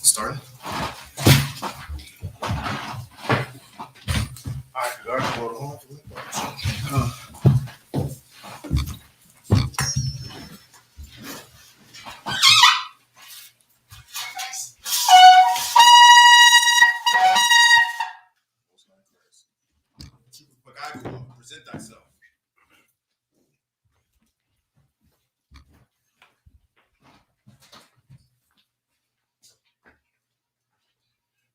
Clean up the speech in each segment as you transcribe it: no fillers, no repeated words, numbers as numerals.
Starting. Present thyself.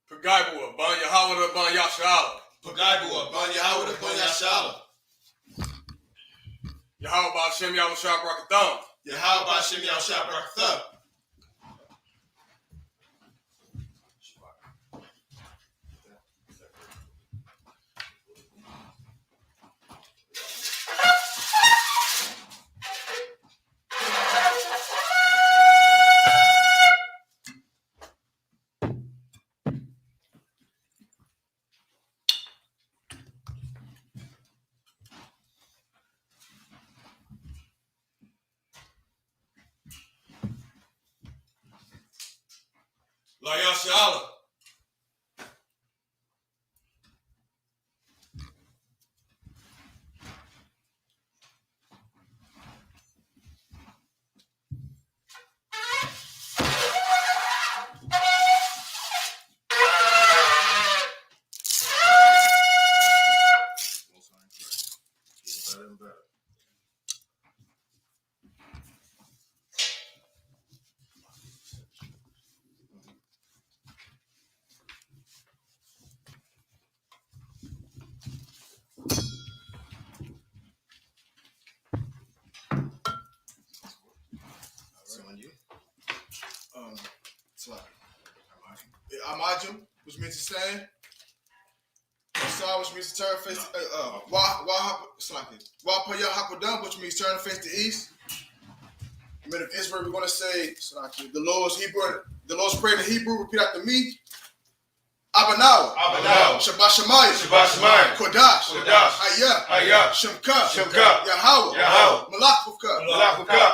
Pagaibu Ban Yahawah Ban Yashala. Pagaibu Ban Yahawah Ban Yashala. Yahawah Ba'ashem Yahushua Barakatham. Yahawah Ba'ashem Yahushua Barakatham. La Yashala. Better and better. So on you. Amajum, which means to stand. Asar, which means to turn face. Wapaya Hakodam, which means turn face to east. Men of Israel, we're going to say the Lord's Hebrew. The Lord's prayer in Hebrew. Repeat after me. Abanaw, Shabbat Shemayim, Kodash, Hayah, Shemka, Yahawah, Malach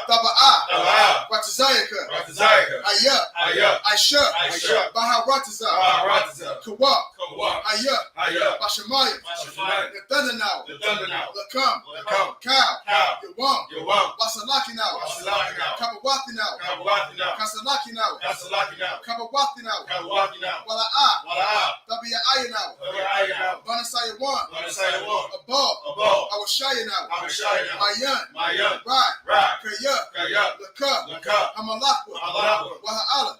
Taba'ah, Ratazayaka, Hayah, I.S.U.P.K, Baharatazah, Kawak, Hayah, Bashamayim, Nathanaw, Lakam, Kal, Yawam, Basalakinaw, Kabawatinaw, Kasalakinaw, Kabawatinaw, Wala'ah, Tabia Ayanaw, Banasaya 1, Above, Awashayanaw, Mayan, Right, Kaya, Laka, Hamalakwa, Waha'ala,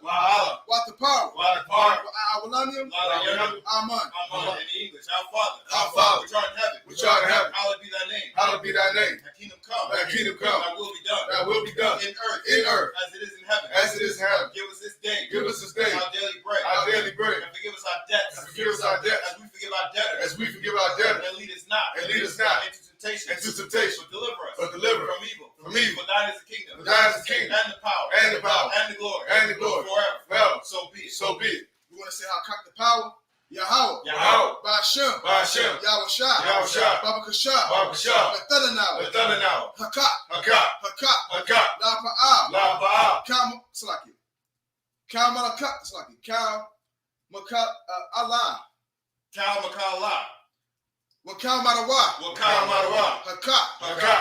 Watapara, Awalanium, Aman. In English, our Father, which art in heaven, hallowed be thy name. Thy kingdom come, thy will be done, in earth, as it is in heaven. Give us this day, our daily bread, and forgive us our debts, as we forgive our debtors, and lead us not into temptation, but deliver us from evil. For thine is the kingdom, and the power, and the glory, forever. So be it. We want to say how cock the power. Yahawah, Ba'ashem, Yahushua, Babakashah, Nathanaw, Hakak, La'pa'ah, Kal Makal Allah, Wakal Marawa, Hakak,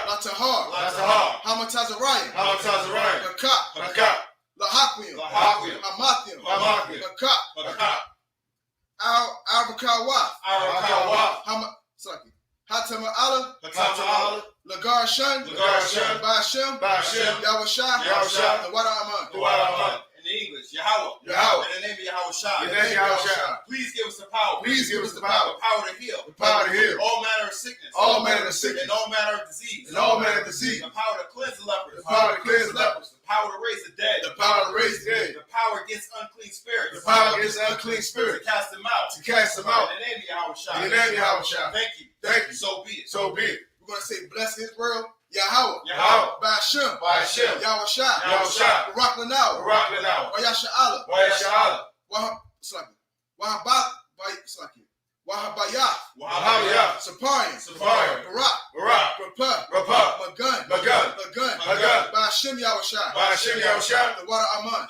Latahar, Hamatazariah, Hakak, Lahakwiam, Hamathiam, Hakak, Al-Bakawa, Hatama Lagar Shan, Ba'ashem, Yahushua, the Wada Aman. In English, Yahawah, in the name of Yahushua, please give us the power. The power to heal. All manner of sickness. And all manner of disease. The power to cleanse the lepers. The power to raise the dead. The power against unclean spirits. To cast them out. In the name of Yahushua. Thank you. So be it. We're going to say, bless Israel. Yahawah, Ba'ashem, Yahushua, Baraklanaw, Wayasha'ala, Wahabayah, Saparian, Barak, Magun, Ba'ashem Yahushua, the Wada Aman.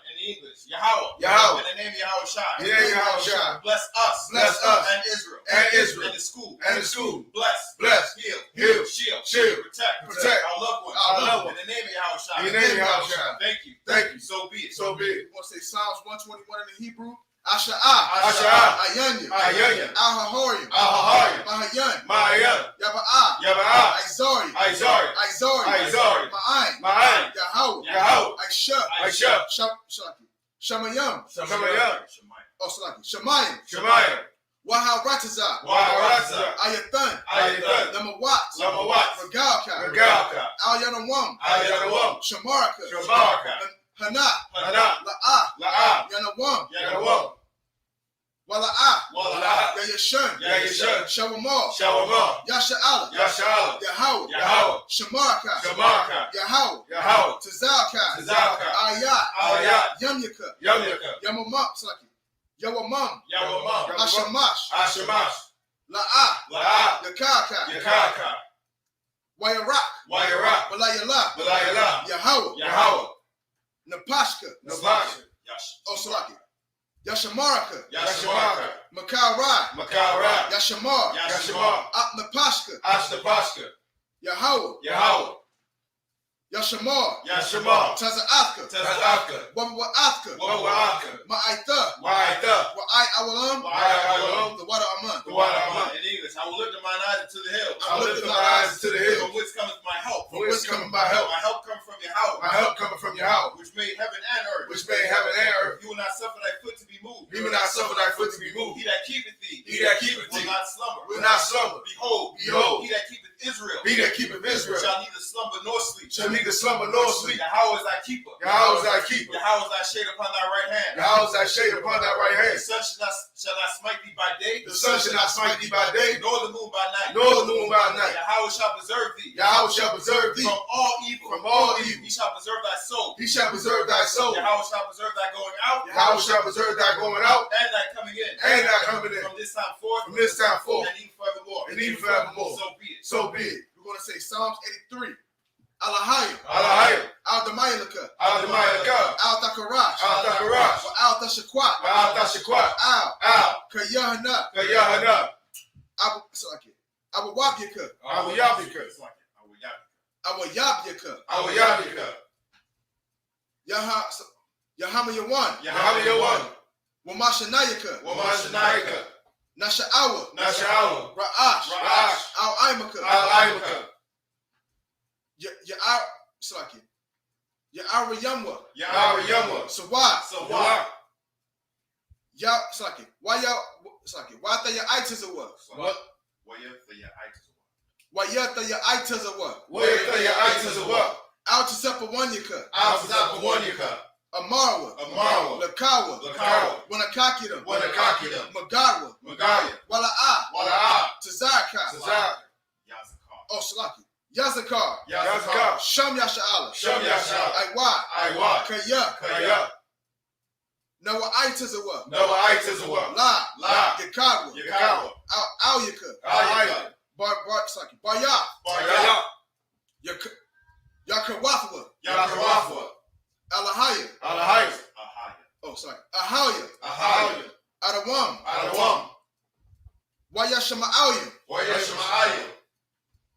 In English, Yahweh. Yahweh. In the name of Yahweh Shai. In the name of Yahweh Shai. Bless us. Bless us. And Israel. And Israel. And the school. And the school. Bless. Bless. Heal. Heal. Shield. Shield. Protect. Our loved ones. Our loved ones. In the name of Yahweh Shai. In the name of Yahweh Shai. Thank you. Thank you. So be it. So be it. We're going to say Psalms 121 in the Hebrew. Asha'ah. Asha'ah. Ayanya. Ayanya. Al-Hahorim. Al-Hahorim. Mahayan. Mahayan. Yaba'ah. Yaba'ah. Aizari. Aizari. Aizari. Ma'ayin. Ma'ayin. Yahweh. Yahweh. I.S.U.P.K. Shamayam. Shamayam. Oh, Salaki. Shamayim. Shemayim. Waharatazah. Waharatazah. Ayathan. Ayathan. Lamawat. Regalka. Regalka. Al-Yanawam. Al-Yanawam. Shamaraka. Hana. La'ah. Yanawam. Wala'ah. Yayashun. Shawamah. Yasha'ala. Yahweh. Shamaraka. Yahweh. Tazalka. Ayat. Yamyaka. Yawamam. Ashamash. La'ah. Yakaka. Wayarak. Walayala. Yahweh. Napashka. Oh, Salaki. Yashamaraka. Makawra. Yashamar. Napashka. Yahweh. Yashamar. Taza'afka. Wawa'afka. Ma'aitha. Wa'ai awalam. The water aman. In English, I will lift up mine eyes to the hills. From whence cometh my help? My help comes from Yahweh. Which made heaven and earth. You will not suffer thy foot to be moved. He that keepeth thee. Will not slumber. Behold. He that keepeth Israel. Shall neither slumber nor sleep. Yahweh is thy keeper. Yahweh is thy shade upon thy right hand. The sun shall not smite thee by day. Nor the moon by night. Yahweh shall preserve thee. From all evil. He shall preserve thy soul. Yahweh shall preserve thy going out. And thy coming in. From this time forth. And even forevermore. So be it. We're going to say Psalms 83. Alahayim. Al-Damayalaka. Al-Takarash. Al-Tashakwat. Al-Kayahanna. Abu-Wabyaka. Abu-Yabyaka. Yahamayawan. Wamashanayaka. Nasha'awa. Ra'ash. Al-Aimaka. Ya'arayamwa. Sawat. Wata ya'aitazawa. Wayata ya'aitazawa. Al-Tasapawanyaka. Amarwa. Lakawa. Wanakakida. Magarwa. Wala'ah. Tazaka. Oh, Salaki. Yazakar. Sham Yasha'ala. Aywa. Kaya. Nawa'aitazawa. La. Yakadwa. Al-Yaka. Barya. Yakawafwa. Alahaya. Oh, sorry. Ahaya. Adawam. Wayashama'alim.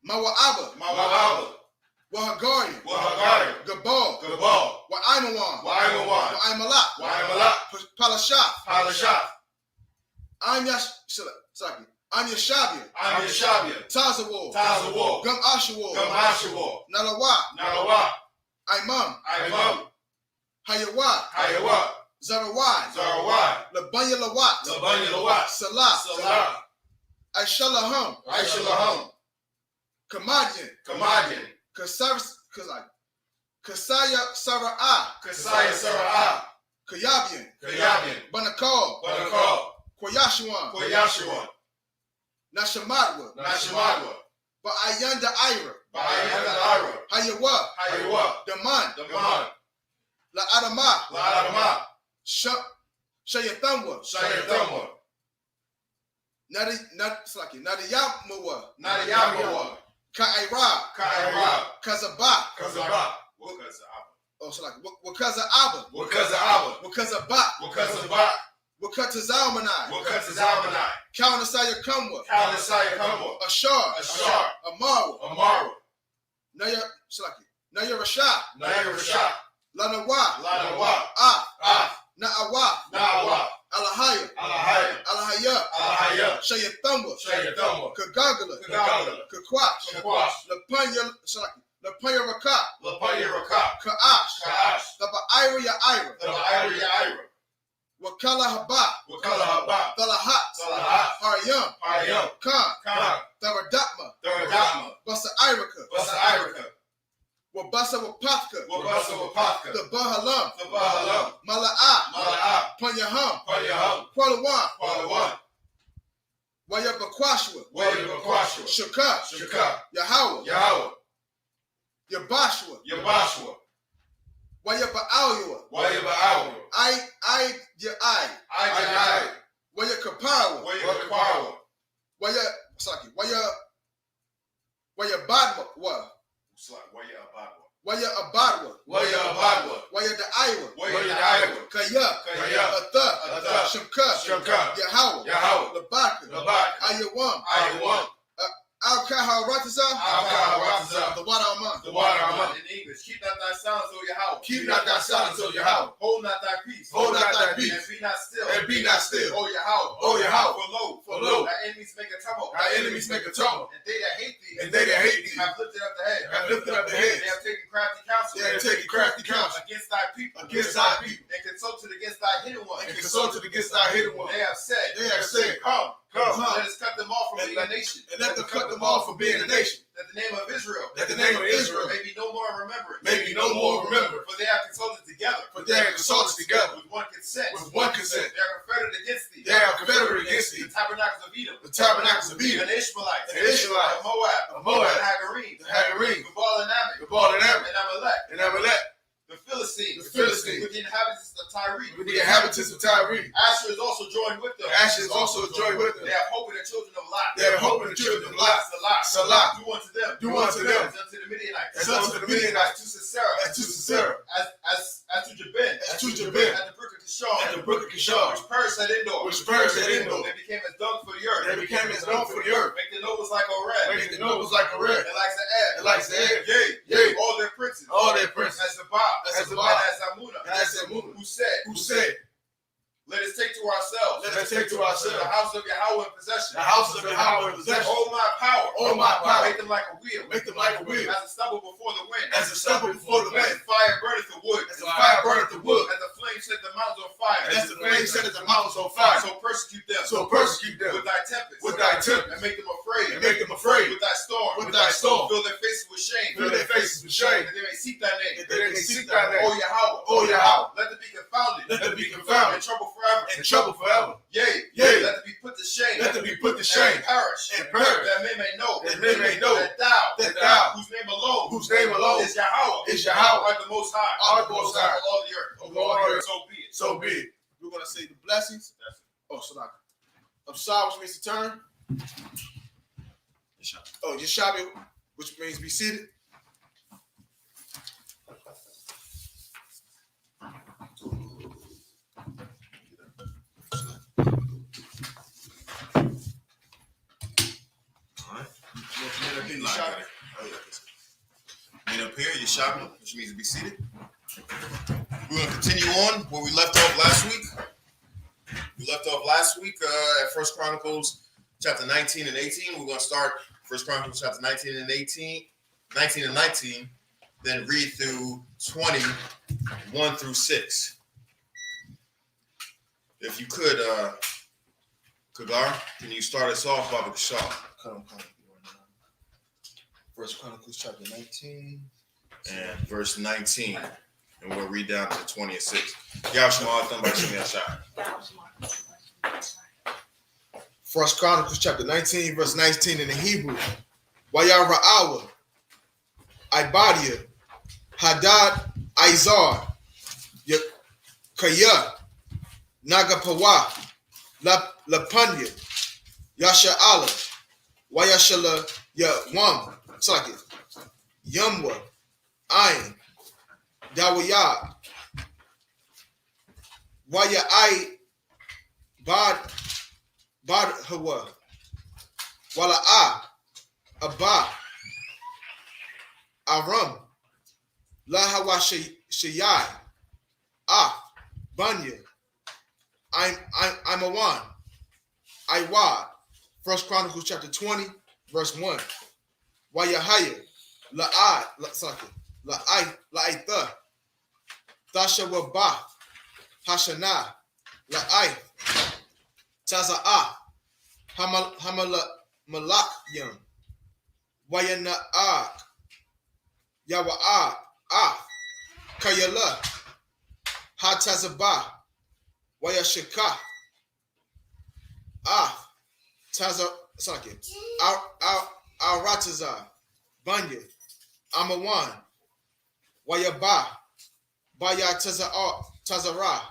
Mawa'aba. Wahagari. Gabal. Wa'aimawan. Wa'aimalak. Palashaf. Anyashabia. Tazawar. Gum Ashawar. Nalawa. Imam. Hayawa. Zarawai. Labanya Lawat. Salah. Aishalaham. Kamadian. Kasaya Sara'ah. Kayabian. Banakal. Kwayashuan. Nashamadwa. Ba'ayanda Ira. Hayawa. Daman. La'adama. Shayathamwa. Nadiyamawa. Ka'ira. Kazaba. Wakaza Abba. Wakaza Abba. Wakaza Bak. Wakaza Bak. Wakaza Zalmanai. Wakaza Zalmanai. Kaunasaya Kamwa. Kaunasaya Kamwa. Ashar. Ashar. Amaru. Amaru. Naya Rashad. Naya Rashad. Lanawa. Lanawa. Na'awa. Na'awa. Alahaya. Alahaya. Alahaya. Alahaya. Shayatamba. Shayatamba. Kagagala. Kagagala. Kakwash. Kakwash. Lapanya Raka. Lapanya Raka. Ka'ash. Ka'ash. Ira Ya Ira. Ira Ya Ira. Wakala Haba. Wakala Haba. Talahat. Talahat. Haryam. Haryam. Khan. Khan. Tharadatma. Tharadatma. Basa Iraka. Basa Iraka. Wabasa Wapatka. Wabasa Wapatka. The Bahalam. The Bahalam. Mala'a. Mala'a. Panyaham. Panyaham. Kwalawan. Kwalawan. Wayabakwashwa. Wayabakwashwa. Shaka. Shaka. Yahweh. Yahweh. Yabashwa. Yabashwa. Wayaba'alwa. Wayaba'alwa. I. Wayakapawa. Wayakapawa. Wayabadwa. Wayabadwa. Wayabadwa. Wayadaiwa. Wayadaiwa. Kaya. Atha. Shamka. Yahweh. Labaka. Ayawam. Al-Kaharatazah. The water Aman. The water Aman. In English, keep not thy silence, O Yahweh. Keep not thy silence, O Yahweh. Hold not thy peace. Hold not thy peace. And be not still. And be not still. O Yahweh. O Yahweh. For lo, thy enemies make a tumult. Thy enemies make a tumult. And they that hate thee. And they that hate thee. Have lifted up the head. Have lifted up the head. They have taken crafty counsel. They have taken crafty counsel. Against thy people. Against thy people. And consulted against thy hidden one. And consulted against thy hidden one. They have said. Come. Let us cut them off from being a nation. And let them cut them off from being a nation. That the name of Israel. That the name of Israel. May be no more remembered. May be no more remembered. For they have consulted together. For they have consulted together. With one consent. With one consent. They are confederate against thee. They are confederate against thee. The tabernacles of Edom. The tabernacles of Edom. And the Ishmaelites. And the Ishmaelites. And Moab. And Moab. And Hagarim. The Hagarim. Gebal and Ammon. Gebal and Ammon. And Amalek. And Amalek. The Philistines. The Philistines. With the inhabitants of Tyre. With the inhabitants of Tyre. Asher is also joined with them. Asher is also joined with them. They have hope in the children of Lot. They have hope in the children of Lot. Salah. Do unto them. Do unto them. As unto the Midianites. As unto the Midianites. As to Sisera. As to Sisera. As to Jabin. As to Jabin. At the brook of Kishon. At the brook of Kishon. Which perished at Endor. Which perished at Endor. They became as dung for the earth. They became as dung for the earth. Make the nobles like Oreb. Make the nobles like Oreb. And like Ze'eb. And like Ze'eb. Yea. All their princes. All their princes. As Zabah. As Zabah. And as Amunah. And as Amunah. Who said, let us take to ourselves. Let us take to ourselves. The house of Yahweh in possession. The house of Yahweh in possession. Oh my power. Oh my power. Make them like a wheel. Make them like a wheel. As a stubble before the wind. As a stubble before the As wind. the fire burneth the wood. As the fire burneth the wood. As the flame set the mountains on fire. As the flame set the mountains on fire. So persecute them. So persecute them. With thy tempest. With thy tempest. And make them afraid. And make them afraid. With thy storm. With thy storm. Fill their faces with shame. Fill their faces with shame. That they may seek thy name. That they may seek thy name. O Yahweh. O Yahweh. Let them be confounded. Let them be confounded. In trouble forever. In trouble forever. Yea. Yea. Let them be put to shame. Let them be put to shame. And perish. And perish. That men may know. That men may know. That thou. Whose name alone. Whose name alone. Is Yahweh. Is Yahweh. Art the most high. Art the most high. Of all the earth. Of all the earth. So be it. So be it. We're going to say the blessings. Of Shah, which means to turn. Oh, Yeshabi, which means be seated. And up here, Yeshabi, which means to be seated. We're going to continue on where we left off last week. We left off last week at 1 Chronicles chapter 19 and 18. We're going to start 1 Chronicles chapter 19 and 19, then read through 21 through 6. If you could, Kagar, can you start us off, Baba Kashal? First Chronicles chapter 19. And verse 19. And we'll read down to 20 and 6. Yahweh. First Chronicles chapter 19, verse 19 in the Hebrew. Wayara'awa, Ibadia, Hadad, Izar, Kaya, Nagapawa, Lapanya, Yasha'ala, Wayashala, Yawam, Sakit, Yumwa, Ayin, Dawayad. Waya I Bad Hawa. Wala Abba Aram. La Hawa Shayai. Bunya. I'm a one. I-W-A. First Chronicles chapter 20, verse 1. Wayahaya. La'ai. La'ai. Thasha Wabah. Hashana. La'ai. Taza'a. Hamala Malak Yam. Wayana'ak. Yawa'ak. Kayala. Hatazabah. Wayashika. Taza Sakit. Rataza. Bunya. Amawan. Wayaba. Baya Tazara.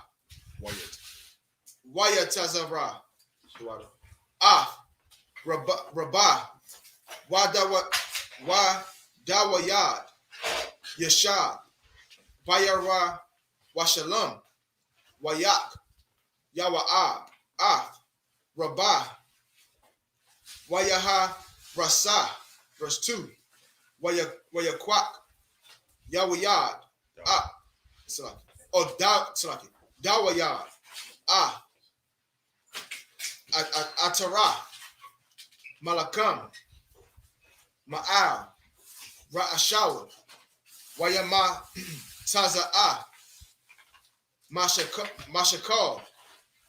Waya Tazara. Rabah. Wadawayad. Yashad. Bayara. Washalam. Wayak. Yawa'a. Rabah. Wayaha Rasa. Verse 2. Wayakwak. Yawayad. Dawayad. Atara. Malakam. Ma'al. Ra'ashawa. Wayama Taza'a. Mashakal.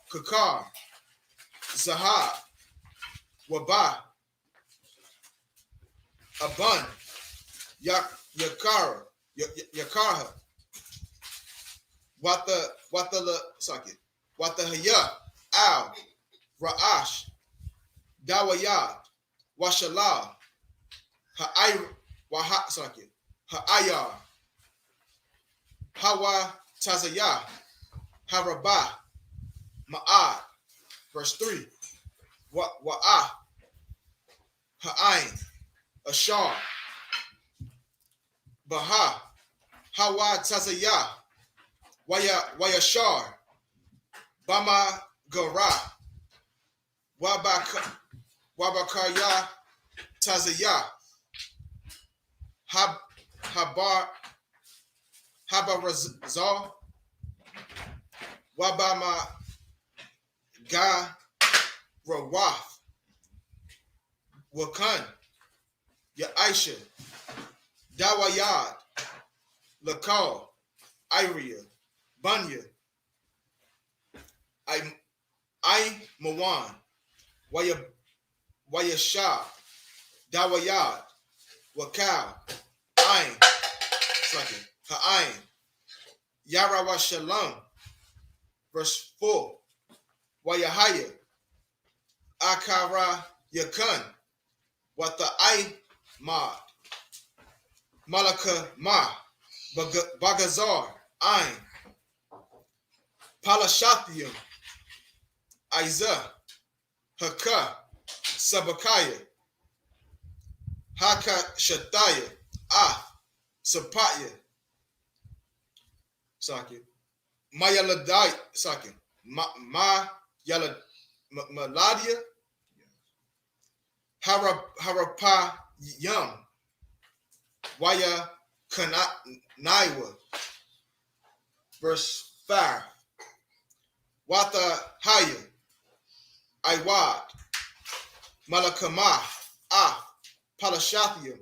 Kakar. Zahab. Wabah. Aban. Yakara. Yakarha. Watahaya. Al. Ra'ash. Dawayad. Washalah. Ha'ayar. Hawa Tazayah. Harabah. Ma'ad. Verse 3. Wa'ah. Ha'ain. Ashar. Baha. Hawa Tazayah. Wayashar. Bama Gara. Wabakaya Tazayah. Habarazal. Wabama Ga Rawaf. Wakan. Ya'isha. Dawayad. Lakal. Iria. Bunya. I Mawan. Wayashah. Dawayad. Wakal. Ain. Ha'ain. Yarawa Shalom. Verse 4. Wayahaya. Akara Yakan. Wata I Mad. Malaka Ma. Bagazar. Ain. Palashathium. Isa. Haka. Sabakaya. Haka Shataya. Sapaya. Sakit. Mayaladai. Sakit. Yala Maladia. Harapa Yum. Waya Kanaiwa. Verse 5. Wata Haya. Iwad. Malakama. Palashathium.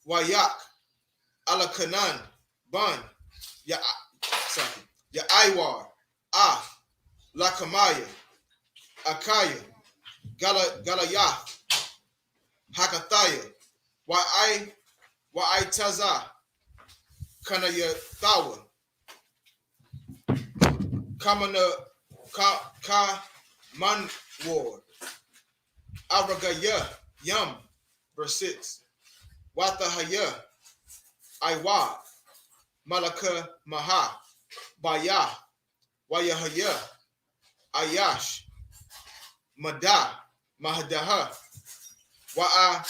Wayak. Alakanan. Bun. Iwar. Lakamaya. Akaya. Galayath. Hakathaya. Wa'ai Taza. Kanayathawa. Kamana Man Ward. Aragaya Yum. Verse 6. Watahaya. Iwa. Malaka Maha. Baya. Wayahaya. Ayash. Mada. Mahadaha. Wa'a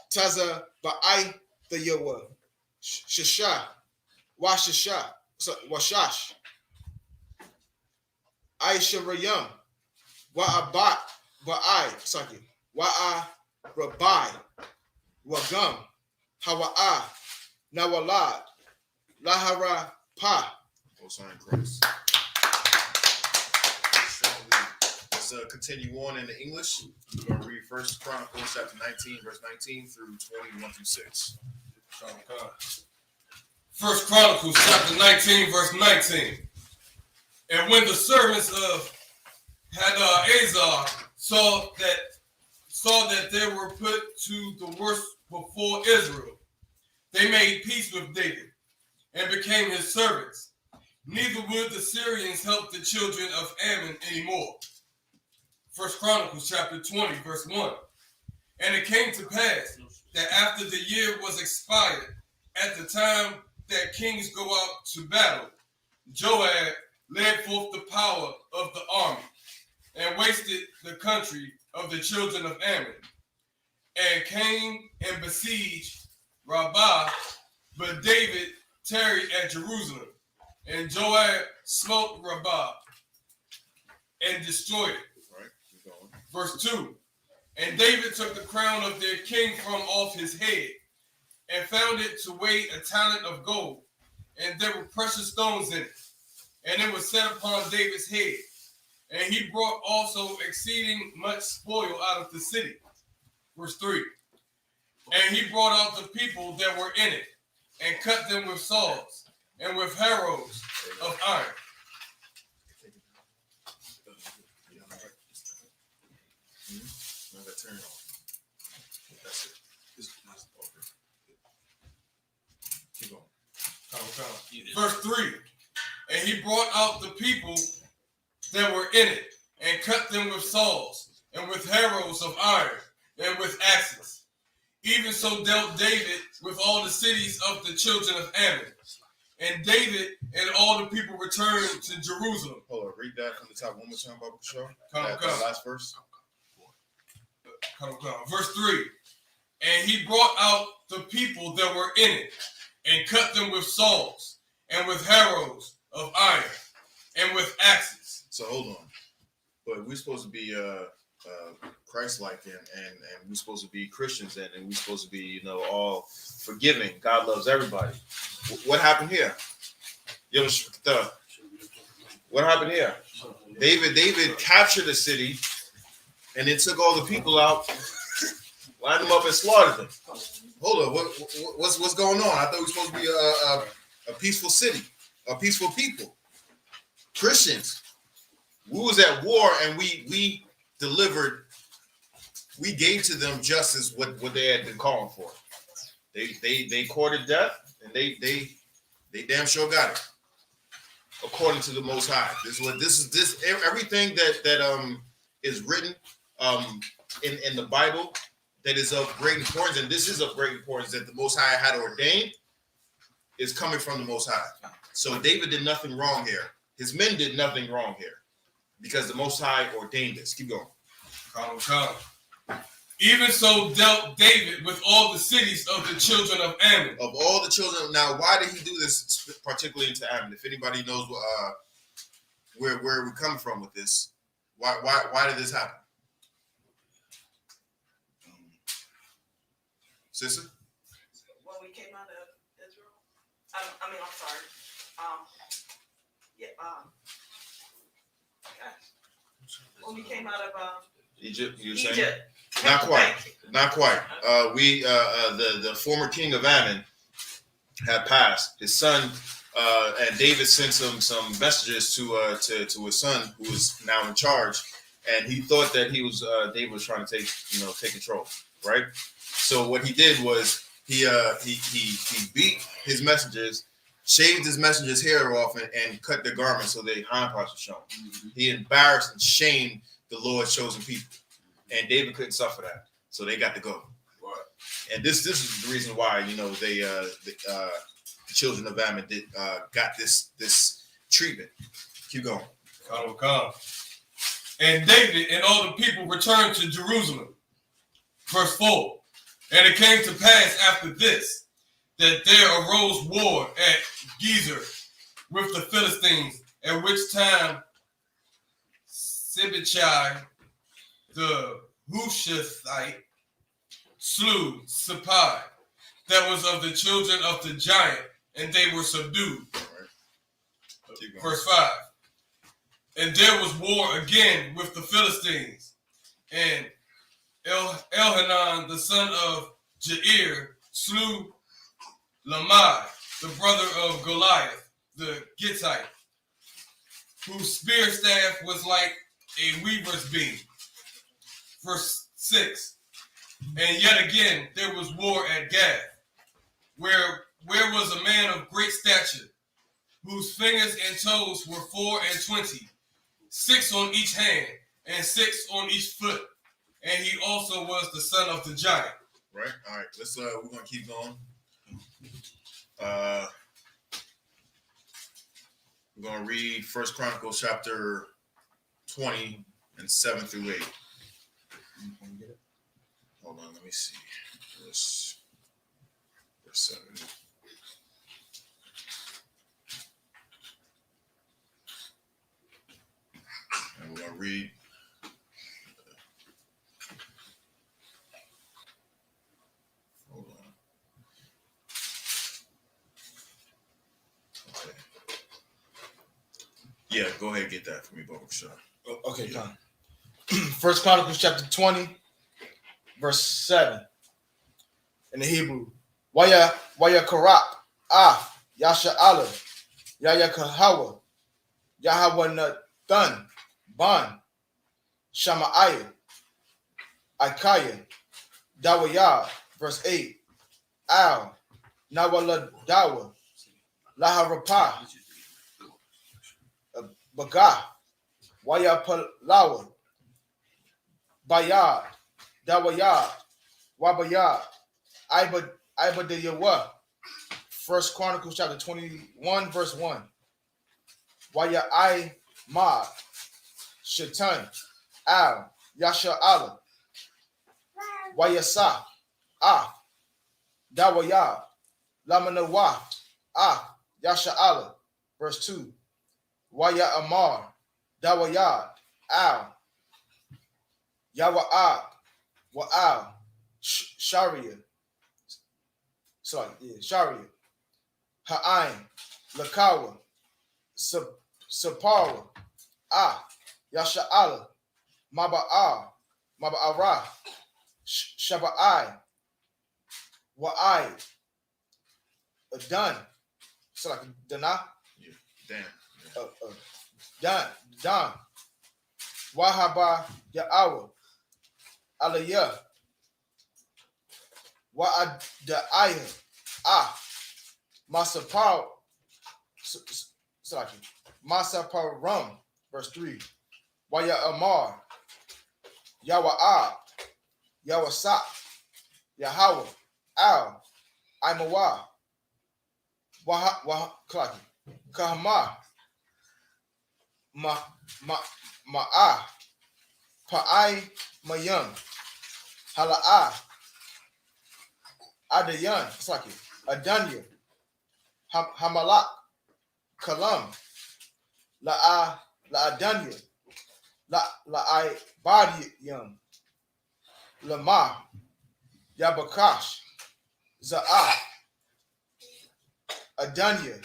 Taza Ba'ai Thayawa. Shishah, Washishah, Washash, Aisharayam, Wa'abat, Rabai, Wagam, Hawa'ah, Nawalad, Lahara Pa. Most High in Christ. Let's continue on in the English. We're going to read 1 Chronicles chapter 19, verse 19 through 21 through 6. 1 Chronicles chapter 19, verse 19. And when the servants of Hadar saw that they were put to the worst before Israel, they made peace with David and became his servants. Neither would the Syrians help the children of Ammon anymore. 1 Chronicles chapter 20, verse 1. And it came to pass that after the year was expired, at the time that kings go out to battle, Joab led forth the power of the army and wasted the country of the children of Ammon, and came and besieged Rabbah, but David tarried at Jerusalem, and Joab smote Rabbah and destroyed it. Right, keep going. Verse 2. And David took the crown of their king from off his head, and found it to weigh a talent of gold, and there were precious stones in it, and it was set upon David's head. And he brought also exceeding much spoil out of the city. Verse 3. And he brought out the people that were in it, and cut them with saws, and with harrows of iron. Turn it on. That's it. Keep going. Verse 3. And he brought out the people that were in it, and cut them with saws, and with harrows of iron, and with axes. Even so dealt David with all the cities of the children of Ammon. And David and all the people returned to Jerusalem. Hold on, read that from the top one more time, Baba Shaw. Come. Last verse. Come. Verse 3. And he brought out the people that were in it, and cut them with saws, and with harrows of iron, and with axes. So hold on. But we're supposed to be Christ-like, and we're supposed to be Christians, and we're supposed to be, all forgiving. God loves everybody. What happened here? What happened here? David captured the city, and then took all the people out, lined them up, and slaughtered them. Hold on, what's going on? I thought we were supposed to be a peaceful city, a peaceful people. Christians, we was at war, and we delivered. We gave to them justice what they had been calling for. They courted death, and they damn sure got it, according to the Most High. This everything that is written in the Bible that is of great importance, and this is of great importance that the Most High had ordained, is coming from the Most High. So David did nothing wrong here. His men did nothing wrong here, because the Most High ordained this. Keep going. Come. Even so dealt David with all the cities of the children of Ammon. Of all the children. Now, why did he do this particularly into Ammon? If anybody knows where we're coming from with this, why did this happen? Sister? When we came out of Israel, I'm sorry. When we came out of Egypt, you were saying? Egypt. Not quite. The former king of Ammon had passed. His son and David sent some messages to his son, who is now in charge, and he thought that David was trying to take control, right? So what he did was he beat his messengers, shaved his messengers' hair off, and cut their garments so their hind parts were shown. Mm-hmm. He embarrassed and shamed the Lord's chosen people, and David couldn't suffer that, so they got to go. Right. And this is the reason why the children of Ammon got this treatment. Keep going. Come. And David and all the people returned to Jerusalem. Verse 4. And it came to pass after this, that there arose war at Gezer with the Philistines, at which time Sibbechai the Hushathite slew Sappai, that was of the children of the giant, and they were subdued. Right. Verse 5. And there was war again with the Philistines, and Elhanan the son of Jair slew Lamai, the brother of Goliath, the Gittite, whose spear staff was like a weaver's beam. Verse 6. And yet again there was war at Gath, where was a man of great stature, whose fingers and toes were 24, 6 on each hand, and 6 on each foot, and he also was the son of the giant. Right. All right. Let's. We're gonna keep going. We're gonna read First Chronicles chapter 20 and 7 through 8. Hold on. Let me see. Verse 7. And we're gonna read. Hold on. Okay. Yeah, go ahead and get that for me, Bubba Shaw. Okay, done. First Chronicles chapter 20, verse 7. In the Hebrew. Waya Karak, Yasha Allah, Yaya Kahawa, Yahawa Nathan, Ban, Shamaiah, Ikaya, Dawaya, verse 8. Al, Nawala Dawa, Laharapa, Bagah, Waya Palawa, Bayad, Dawayad, Wabayad, Ibadayawa. First Chronicles chapter 21, verse 1. Waya I Mad, Shaitan, Al, Yasha Allah, Wayasa, Dawaya, Lamanawa, Yasha Allah. Verse 2. Waya Amar, Dawayad, Al, Yawa'ad, Wa'al, Sharia. Sorry, yeah, Sharia. Ha'ain, Lakawa, Sapara, Yasha Allah, Maba'ara, Shaba'ai, Wa'ai, Adan. So like Dana? Yeah, damn. Dan, Wahaba Ya'awa, Aliyah, Wa'ada'ayah, Masapar, Masaparam, verse 3. Waya Amar, Yawa'ab, Yawasa, Yahweh, Al, Imawa, Kahama, Ma'ah, Pa'ai Mayam, Hala'ah, Adayan, Saki, Adanya, Hamalak, Kalam, La'adanya, La'ai Badiyam, Lama, Yabakash, Za'ah, Adanya,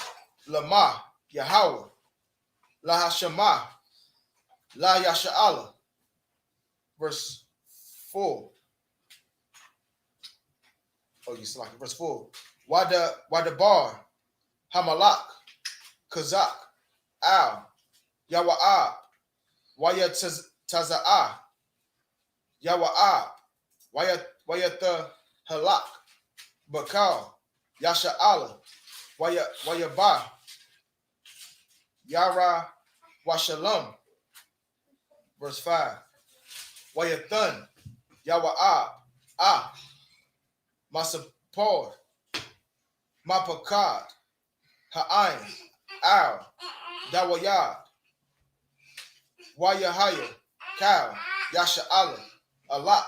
Lama, Yahweh, La Hashama, La Yasha'ala. Verse 4. Oh, you like verse 4. Wada Bar, Hamalak, Kazak, Al, Yawa'ab, Waya Taza'ah, Yawa'ab, Waya Halak, Bakal, Yasha'ala, Waya Ba, Yara Washalam. Verse 5. Wayathan, Yawa'ab, Masapor, Mapakad, Ha'ain, Al, Dawayad, Wayahaya, Kal, Yasha'ala, Allah,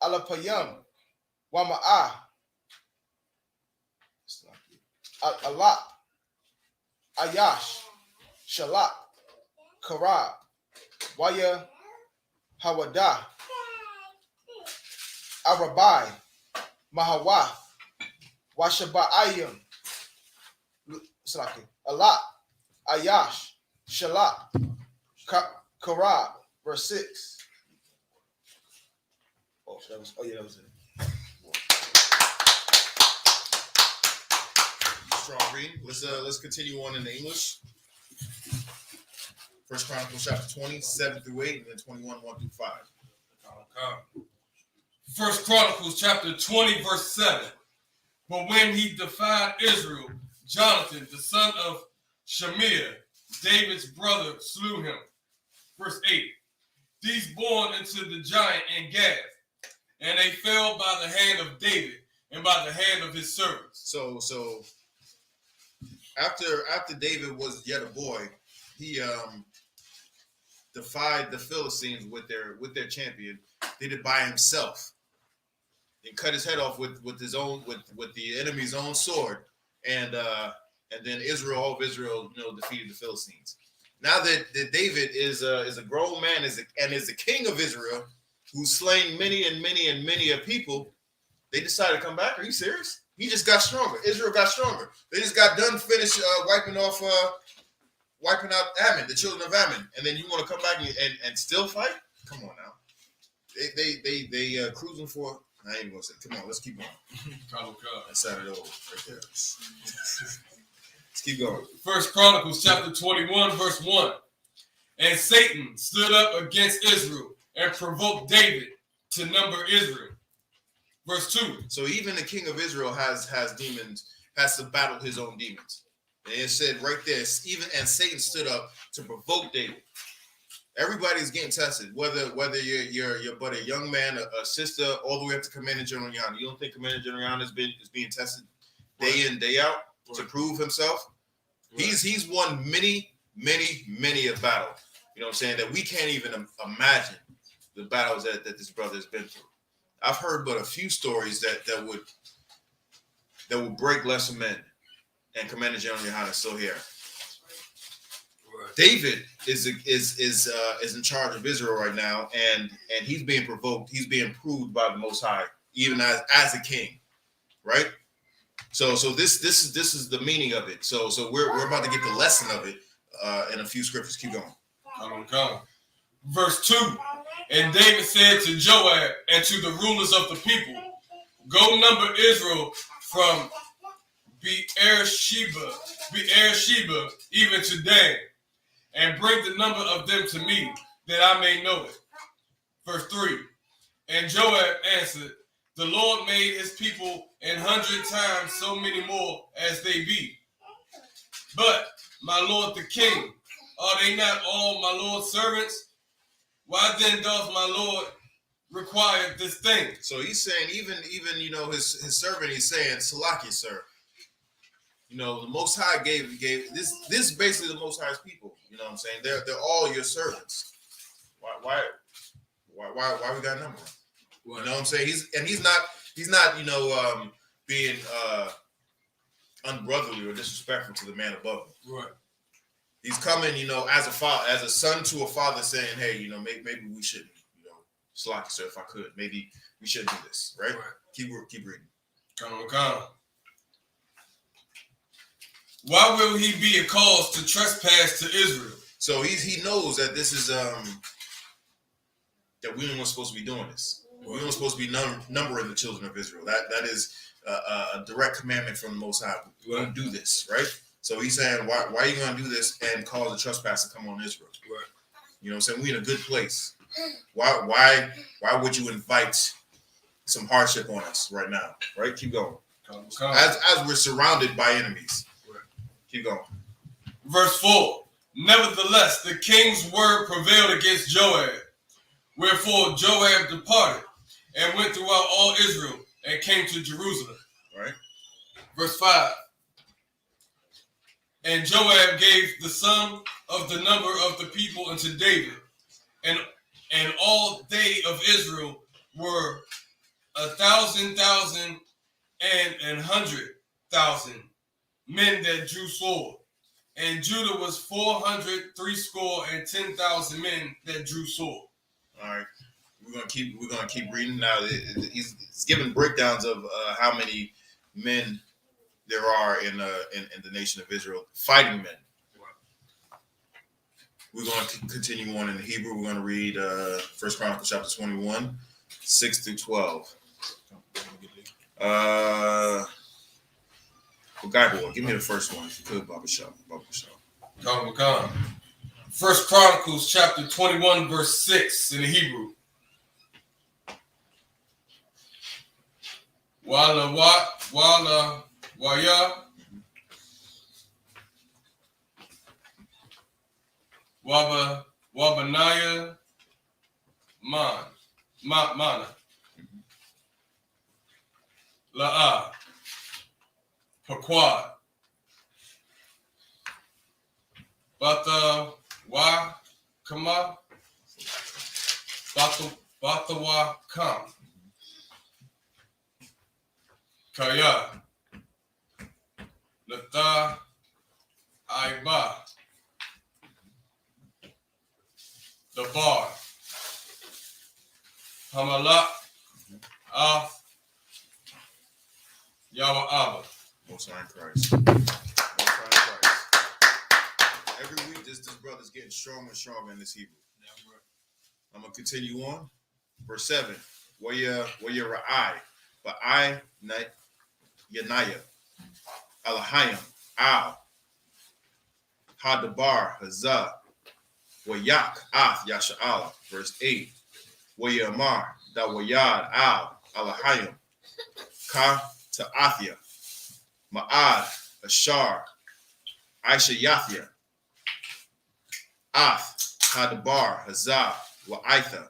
Alapayam, Wama'ah, Alak, Ayash, Shalak, Karab, Waya Hawada, Arabai, Mahawa, Washabaayim, Alak, Ayash, Shalak, Karab, verse 6. That was it. Strong reading. Let's continue on in the English. First Chronicles chapter 20, 7 through 8, and then 21, 1 through 5. First Chronicles chapter 20, verse 7. But when he defied Israel, Jonathan, the son of Shemiah, David's brother, slew him. Verse 8. These born into the giant in Gath, and they fell by the hand of David and by the hand of his servants. So after David was yet a boy, he defied the Philistines with their champion. Did it by himself and cut his head off with the enemy's own sword, and then all of Israel defeated the Philistines. Now that David is a grown man and is the king of Israel, who's slain many a people, they decided to come back. Are you serious? He just got stronger. Israel got stronger. They just got done finished wiping out Ammon, the children of Ammon, and then you want to come back and still fight? Come on now. They cruising for. I ain't gonna say. Come on, let's keep going. That's it over right there. Let's keep going. First Chronicles chapter 21, verse 1. And Satan stood up against Israel and provoked David to number Israel. Verse 2. So even the king of Israel has demons, has to battle his own demons. And it said right there, and Satan stood up to provoke David. Everybody's getting tested, whether you're but a young man, a sister, all the way up to Commander General YAHANNA. You don't think Commander General YAHANNA is being tested day in, day out to prove himself? Right. He's won many a battle. You know what I'm saying? That we can't even imagine the battles that this brother has been through. I've heard but a few stories that would break lesser men, and Commander General YAHANNA is still here. Right. David is in charge of Israel right now, and he's being provoked. He's being proved by the Most High, even as a king, right? So this is the meaning of it. So we're about to get the lesson of it in a few scriptures. Keep going. Come. Verse 2. And David said to Joab and to the rulers of the people, go number Israel from Beersheba even to Dan, and bring the number of them to me, that I may know it. Verse 3. And Joab answered, the Lord made his people 100 times so many more as they be. But, my lord the king, are they not all my lord's servants? Why then doth my lord require this thing? So he's saying, even his servant, he's saying, Salaki, sir. The Most High gave this is basically the Most High's people. You know what I'm saying? They're all your servants. Why we got a number? You know what I'm saying? He's not being unbrotherly or disrespectful to the man above him. Right. He's coming, as a father, as a son to a father, saying, "Hey, maybe we shouldn't, Salaki, sir, if I could, maybe we shouldn't do this, right?" Keep reading. Come. Why will he be a cause to trespass to Israel? So he knows that this is that we weren't supposed to be doing this. We weren't supposed to be numbering the children of Israel. That is a direct commandment from the Most High. We don't do this, right? So he's saying, why are you going to do this and cause a trespass to come on Israel? Right. You know what I'm saying? We're in a good place. Why would you invite some hardship on us right now? Right? Keep going. As we're surrounded by enemies. Right. Keep going. Verse 4. Nevertheless, the king's word prevailed against Joab. Wherefore Joab departed and went throughout all Israel and came to Jerusalem. Right. Verse 5. And Joab gave the sum of the number of the people unto David, and all they of Israel were 1,000,000 and 100,000. men that drew sword. And Judah was 410,000 men that drew sword. All right, we're gonna keep reading now. He's giving breakdowns of how many men there are in the nation of Israel, fighting men. We're going to continue on in the Hebrew. We're going to read 1 Chronicles chapter 21, 6 through 12. Guy boy, give me the first one if you could, Baba Shaw. Come. 1 Chronicles chapter 21, verse 6 in the Hebrew. Waya Wabanaya Mana La'a Paquad Bata Wa Kama Bata Wa Kam Kaya Lata Aiba the bar Hamalak Af Yawa Abba. Most High in Christ. Every week, this brother's getting stronger and stronger in this Hebrew. I'm gonna continue on. Verse 7. Waya Ra'ai, but I Yanaya, Alahayim, Al, Hadabar, Hazah, Wayak, Ath, Yasha'ala. Verse 8. Waya Amar, Dawayad, Al, Alahayim, Ka Ta'athia, Ma'ad, Ashar, Aisha Yathia, Ath, Hadabar, Hazah, Wa'itha,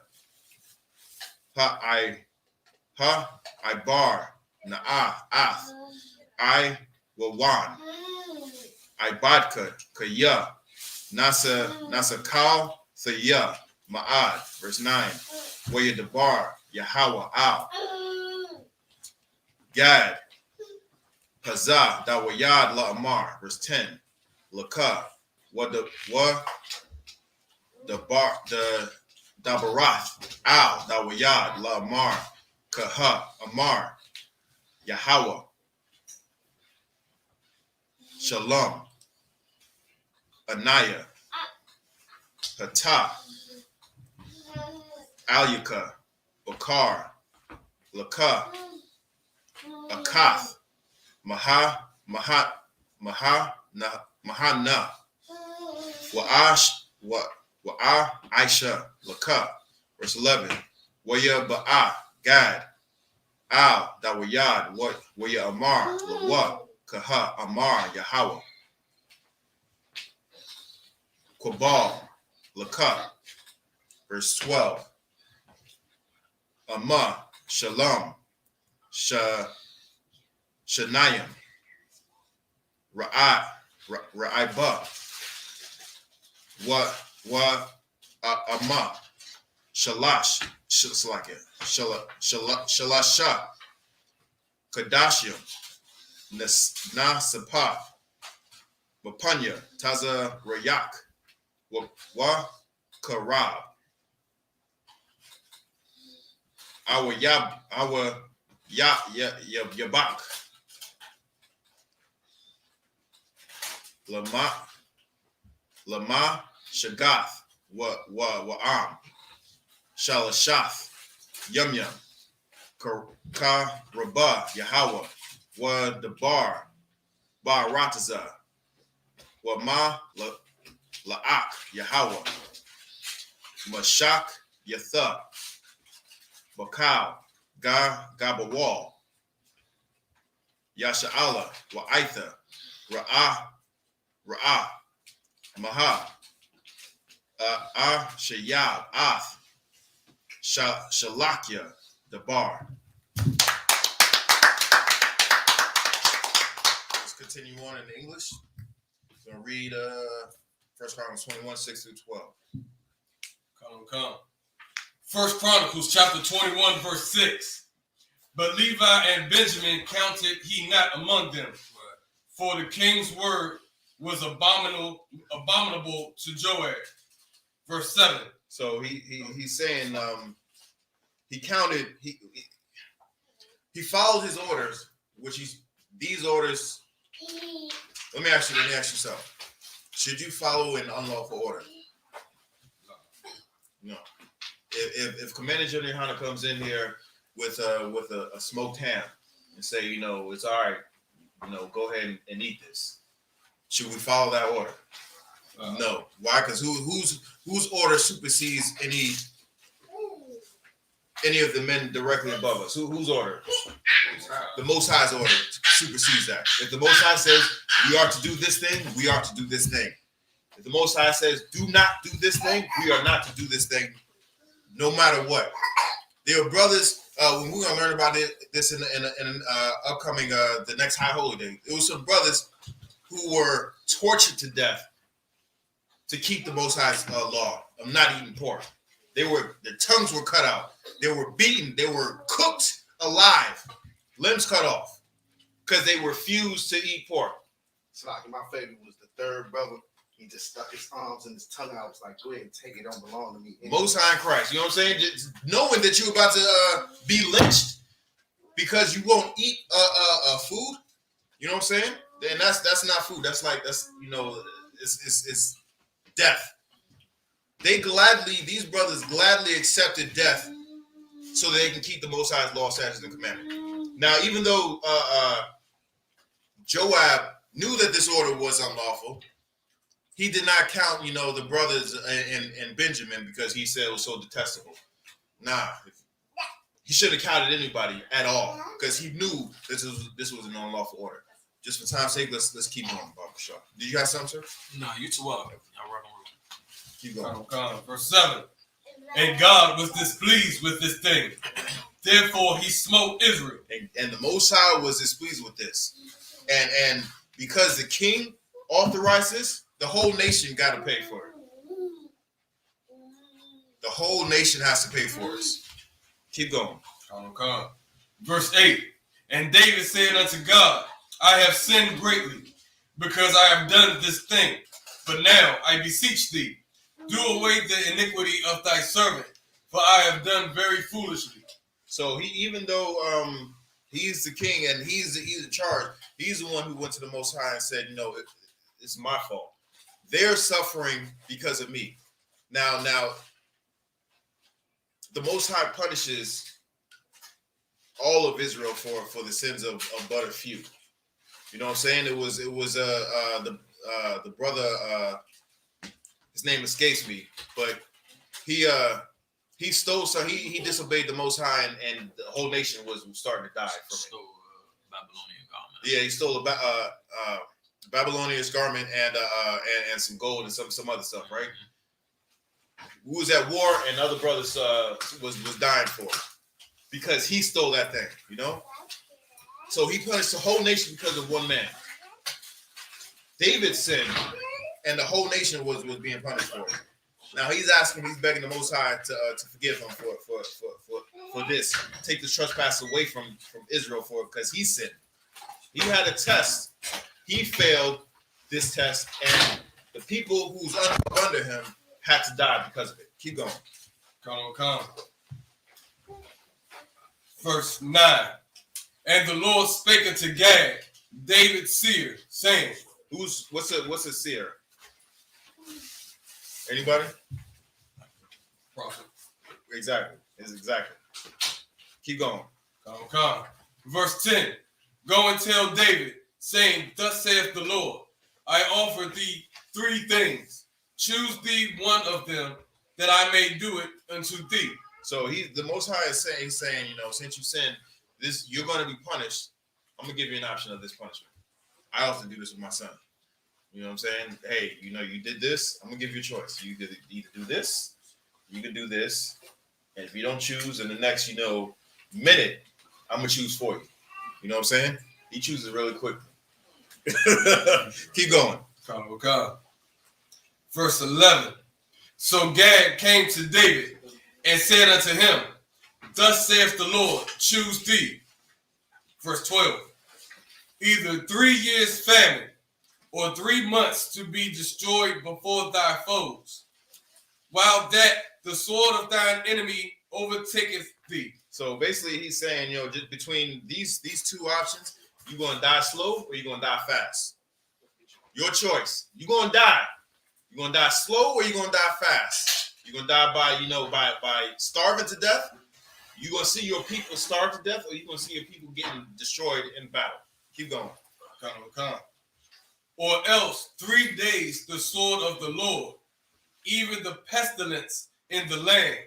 Ibar, Na'ath, Ath, Wawan, Ibadka, Kaya, Nasa Kal, Thaya, Ma'ad. Verse 9. Waya Dabar, Yahweh, Al, Gad, Hazah, Dawayad, La'amar. Verse 10. Laka, Dabarath, Al, Dawayad, La'amar, Kaha, Amar, Yahweh, Shalom, Anaya, Hatah, Alyaka, Bakar, Laka, Akath, Mahana, Aisha, Laka. Verse 11. Waya Ba'a, Gad, Al, Dawayad, Waya Amar, Lawa, Kaha, Amar, Yahweh. Quabal, Laka. Verse 12. Amma, Shalom, Shanayim, Ra'aiba, Amma, Shalash, Shalasha, Kadashim, Nasapa, Mapanya, Taza Rayak, Wa Karab, our Yabak, Lama, Shagath, Wa'am, Shalashath, Yum, Ka Rabah, Yahweh, Wa Dabar, Barataza, Wa Ma La'ak, Yahweh, Mashak, Yatha, Bakal, Gabawal, Yasha'ala, Wa'itha, Ra'ah, Maha, Shayab, Ath, Shalakia, Dabar. Let's continue on in English. I'm going to read 1 Chronicles 21, 6 through 12. Come. 1 Chronicles chapter 21, verse 6. But Levi and Benjamin counted he not among them, for the king's word was abominable to Joab. Verse 7. So he's saying he followed his orders, these orders. Let me ask you something. Should you follow an unlawful order? No. If Commander General Yohanna comes in here with a smoked ham and say, it's all right, go ahead and eat this, should we follow that order? No. Why? Because whose order supersedes any of the men directly above us? Whose order? The Most High's order supersedes that. If the Most High says we are to do this thing, we are to do this thing. If the Most High says do not do this thing, we are not to do this thing, no matter what. There are brothers. When we're gonna learn about this in upcoming the next High Holy Day, there was some brothers who were tortured to death to keep the Most High's law of not eating pork. Their tongues were cut out. They were beaten. They were cooked alive, limbs cut off, because they refused to eat pork. So like my favorite was the third brother. He just stuck his arms and his tongue out. I was like, go ahead and take it. Don't belong to me. Most High in Christ. You know what I'm saying? Just knowing that you're about to be lynched because you won't eat food. You know what I'm saying? And that's not food. That's it's death. These brothers gladly accepted death so that they can keep the Most High's law, statutes, and commandments. Now, even though Joab knew that this order was unlawful, he did not count, the brothers and Benjamin because he said it was so detestable. Nah, he shouldn't have counted anybody at all because he knew this was an unlawful order. Just for time's sake, let's keep going, Baba Shah. Did you have something, sir? No, you too well. Y'all working. Keep going. Verse 7. And God was displeased with this thing. Therefore, he smote Israel. And the Most High was displeased with this. And because the king authorized this, the whole nation got to pay for it. The whole nation has to pay for it. Keep going. Verse 8. And David said unto God, I have sinned greatly, because I have done this thing. But now I beseech thee, do away the iniquity of thy servant, for I have done very foolishly. So even though he's the king and he's in charge, he's the one who went to the Most High and said, it's my fault. They're suffering because of me. Now, the Most High punishes all of Israel for the sins of but a few. You know what I'm saying? It was the brother. His name escapes me, but he stole. So he disobeyed the Most High, and the whole nation was starting to die from it. Stole Babylonian garment. Yeah, he stole a Babylonian garment and some gold and some other stuff, right? Who was at war and other brothers was dying for it because he stole that thing, So he punished the whole nation because of one man. David sinned, and the whole nation was being punished for it. Now he's begging the Most High to forgive him for this, take the trespass away from Israel for it because he sinned. He had a test. He failed this test, and the people who's under him had to die because of it. Keep going. Come. Verse 9. And the Lord spake unto Gad, David's seer, saying, what's a seer? Anybody? Prophet. Exactly. Keep going. Come. Verse 10. Go and tell David, saying, thus saith the Lord, I offer thee 3 things. Choose thee one of them, that I may do it unto thee. So the Most High is saying, since you sinned, you're going to be punished. I'm going to give you an option of this punishment. I often do this with my son. You know what I'm saying? Hey, you did this. I'm going to give you a choice. You could either do this, you could do this. And if you don't choose in the next, minute, I'm going to choose for you. You know what I'm saying? He chooses really quickly. Keep going. Come. Verse 11. So Gad came to David and said unto him, thus saith the Lord, choose thee. Verse 12. either 3 years famine, or 3 months to be destroyed before thy foes, while that the sword of thine enemy overtaketh thee. So basically, he's saying, just between these two options, you're gonna die slow or you're gonna die fast. Your choice. You're gonna die. You're gonna die slow or you're gonna die fast. You're gonna die by starving to death. You're gonna see your people starve to death, or you're gonna see your people getting destroyed in battle. Keep going. Come. Or else 3 days the sword of the Lord, even the pestilence in the land,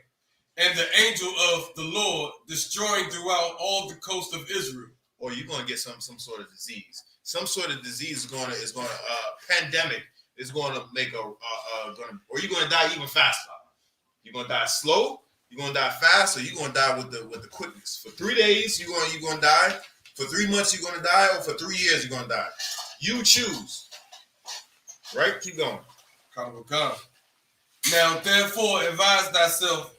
and the angel of the Lord destroying throughout all the coast of Israel. Or you're gonna get some sort of disease. Some sort of disease is gonna pandemic is gonna make or you're gonna die even faster. You're gonna die slow. You're gonna die fast, or you're gonna die with the quickness. For 3 days, you're gonna die. For 3 months, you're gonna die, or for 3 years, you're gonna die. You choose. Right? Keep going. Come. Now therefore advise thyself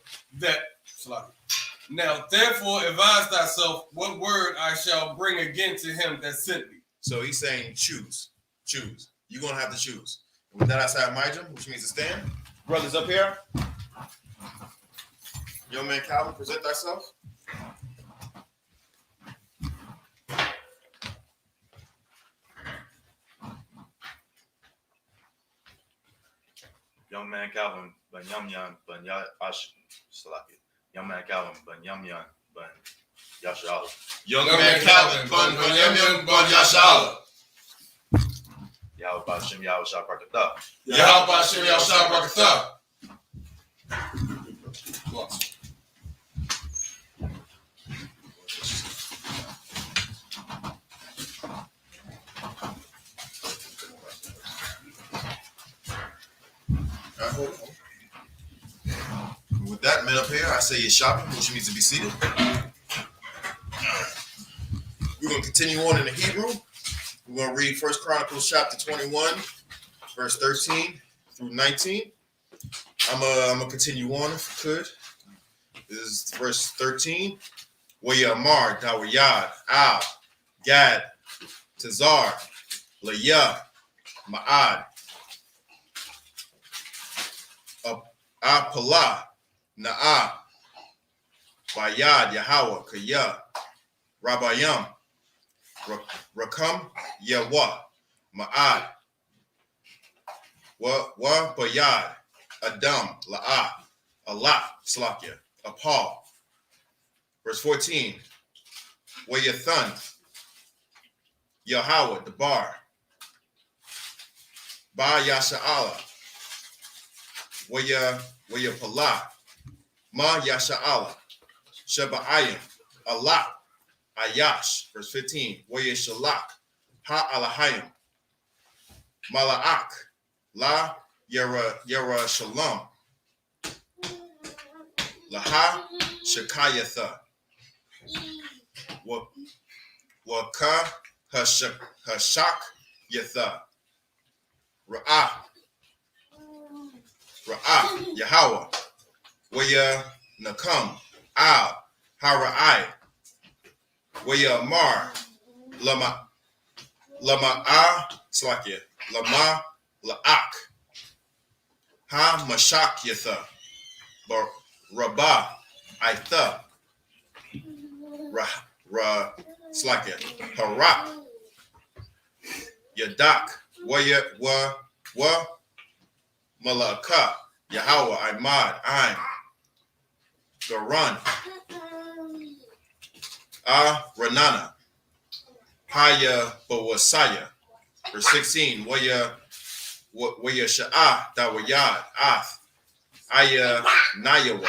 what word I shall bring again to him that sent me. So he's saying choose. You're gonna have to choose. With that, I say Amijah, which means to stand. Brothers up here. Young man Calvin, present thyself. Young man Calvin, ben Yamyan, ben Salaki. Young man Calvin, ben Yamyan, ben Yashal. Young man Calvin, ben Yamyan, ben Yashal. Yahweh Bashem Yahweh Shah Brakatah. Yahweh Bashem Yahweh Shah Brakatah. With that, men up here, I say you're shopping, which means to be seated. We're going to continue on in the Hebrew. We're going to read 1 Chronicles chapter 21, verse 13 through 19. I'm going to continue on if I could. This is verse 13. Wayamar, Dawayad, Al, Gad, Tazar, Layah, Ma'ad, Apalah, Na'ah, Bayad, Yahweh, Kayah, Rabayam, Rakam, Yahweh, Ma'ad, Wa Bayad, Adam, La'ah, Allah, Slakia, Apal. Verse 14. Wayathan, Yahweh, the bar. Ba Yasha'ala. Waya Pala. Ma Yasha'ala. Shaba'ayim. Allah. Ayash. Verse 15. Waya Shalak. Ha Alahayim. Mala'ak. La Yara Shalom. Laha Shakayatha. Waka Hashak Yatha. Ra'ah Yahweh. Waya Nakam Al Hara'ai. Waya Mar Lama Slakia. Lama La'ak. Ha Mashak Yatha. Rabah Aitha. Slakia. Harak. Yadak. Wa Malaka. Yahweh. Imad. Ain. Garan. Ranana. Haya Bawasaya. Verse 16. Waya Sha'ah Dawayad. Ath. Aya Nayawa.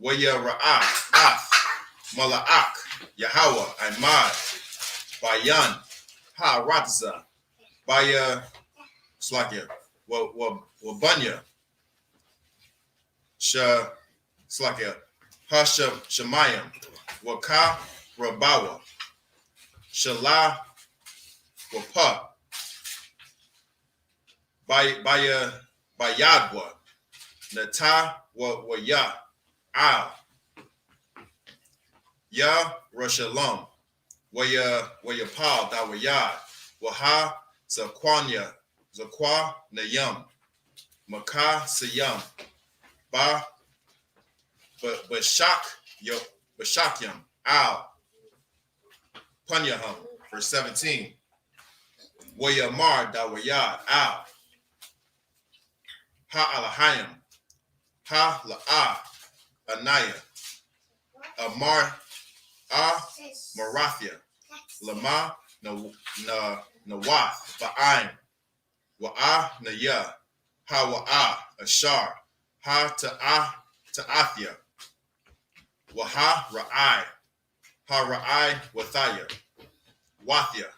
Waya Ra'ah. Ath. Mala'ak. Yahweh. Imad. Bayan. Ha Ratza. Baya Slakia. Wabanya. Slakia. Ha Shemayim. Waka Rabawa. Shala Wapa. Bayadwa. Nata Waya. Al. Ya Rashalam. Wayapal Dawayad, Waha Zaquanya, Zaqua Nayam, Maka Sayam, Ba Bashakyam, Al Punyahum, verse 17. Wayamar Dawayad, Al Ha Alahayam, Ha La'a Anaya, Amar Marathia, Lama Nawath, Ba'aim, Wa'a Naya, Ha Wa'a Ashar, Ha Ta'athia, Waha Ra'ai, Ha Ra'ai Wathaya, Wathia,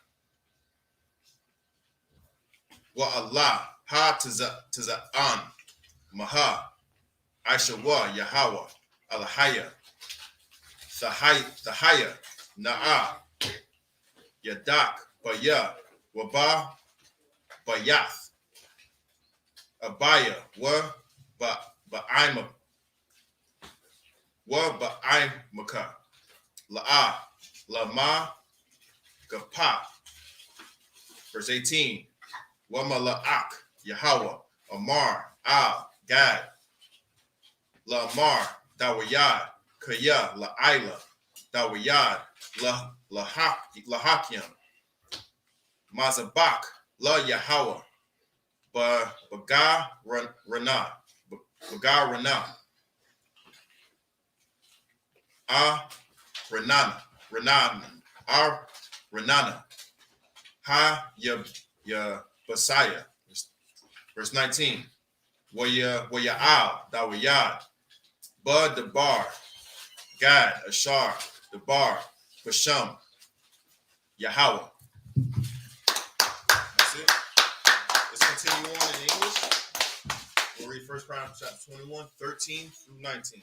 Wa Allah, Ha Taza'an, Maha, Aishawa, Yahweh, Alahaya, Thahaya, Na'a, Yadak, Baya, Waba, Bayath, Abaya, Ba'imaka, La'a, Lama, Gapa, verse 18, Wamala'ak, Yahweh, Amar, Al, Gad, Lamar, Dawayad, Kaya, La'ila, Dawayad, Lahakiam, Mazabak, La Yahweh, Baga Rana, Renana, Ha Basaya, verse 19, Waya'al, Dawayad, Bud Dabar, Gad, Ashar, Dabar, Basham, Yahweh. That's it. Let's continue on in English. We'll read 1 Chronicles chapter 21, 13 through 19.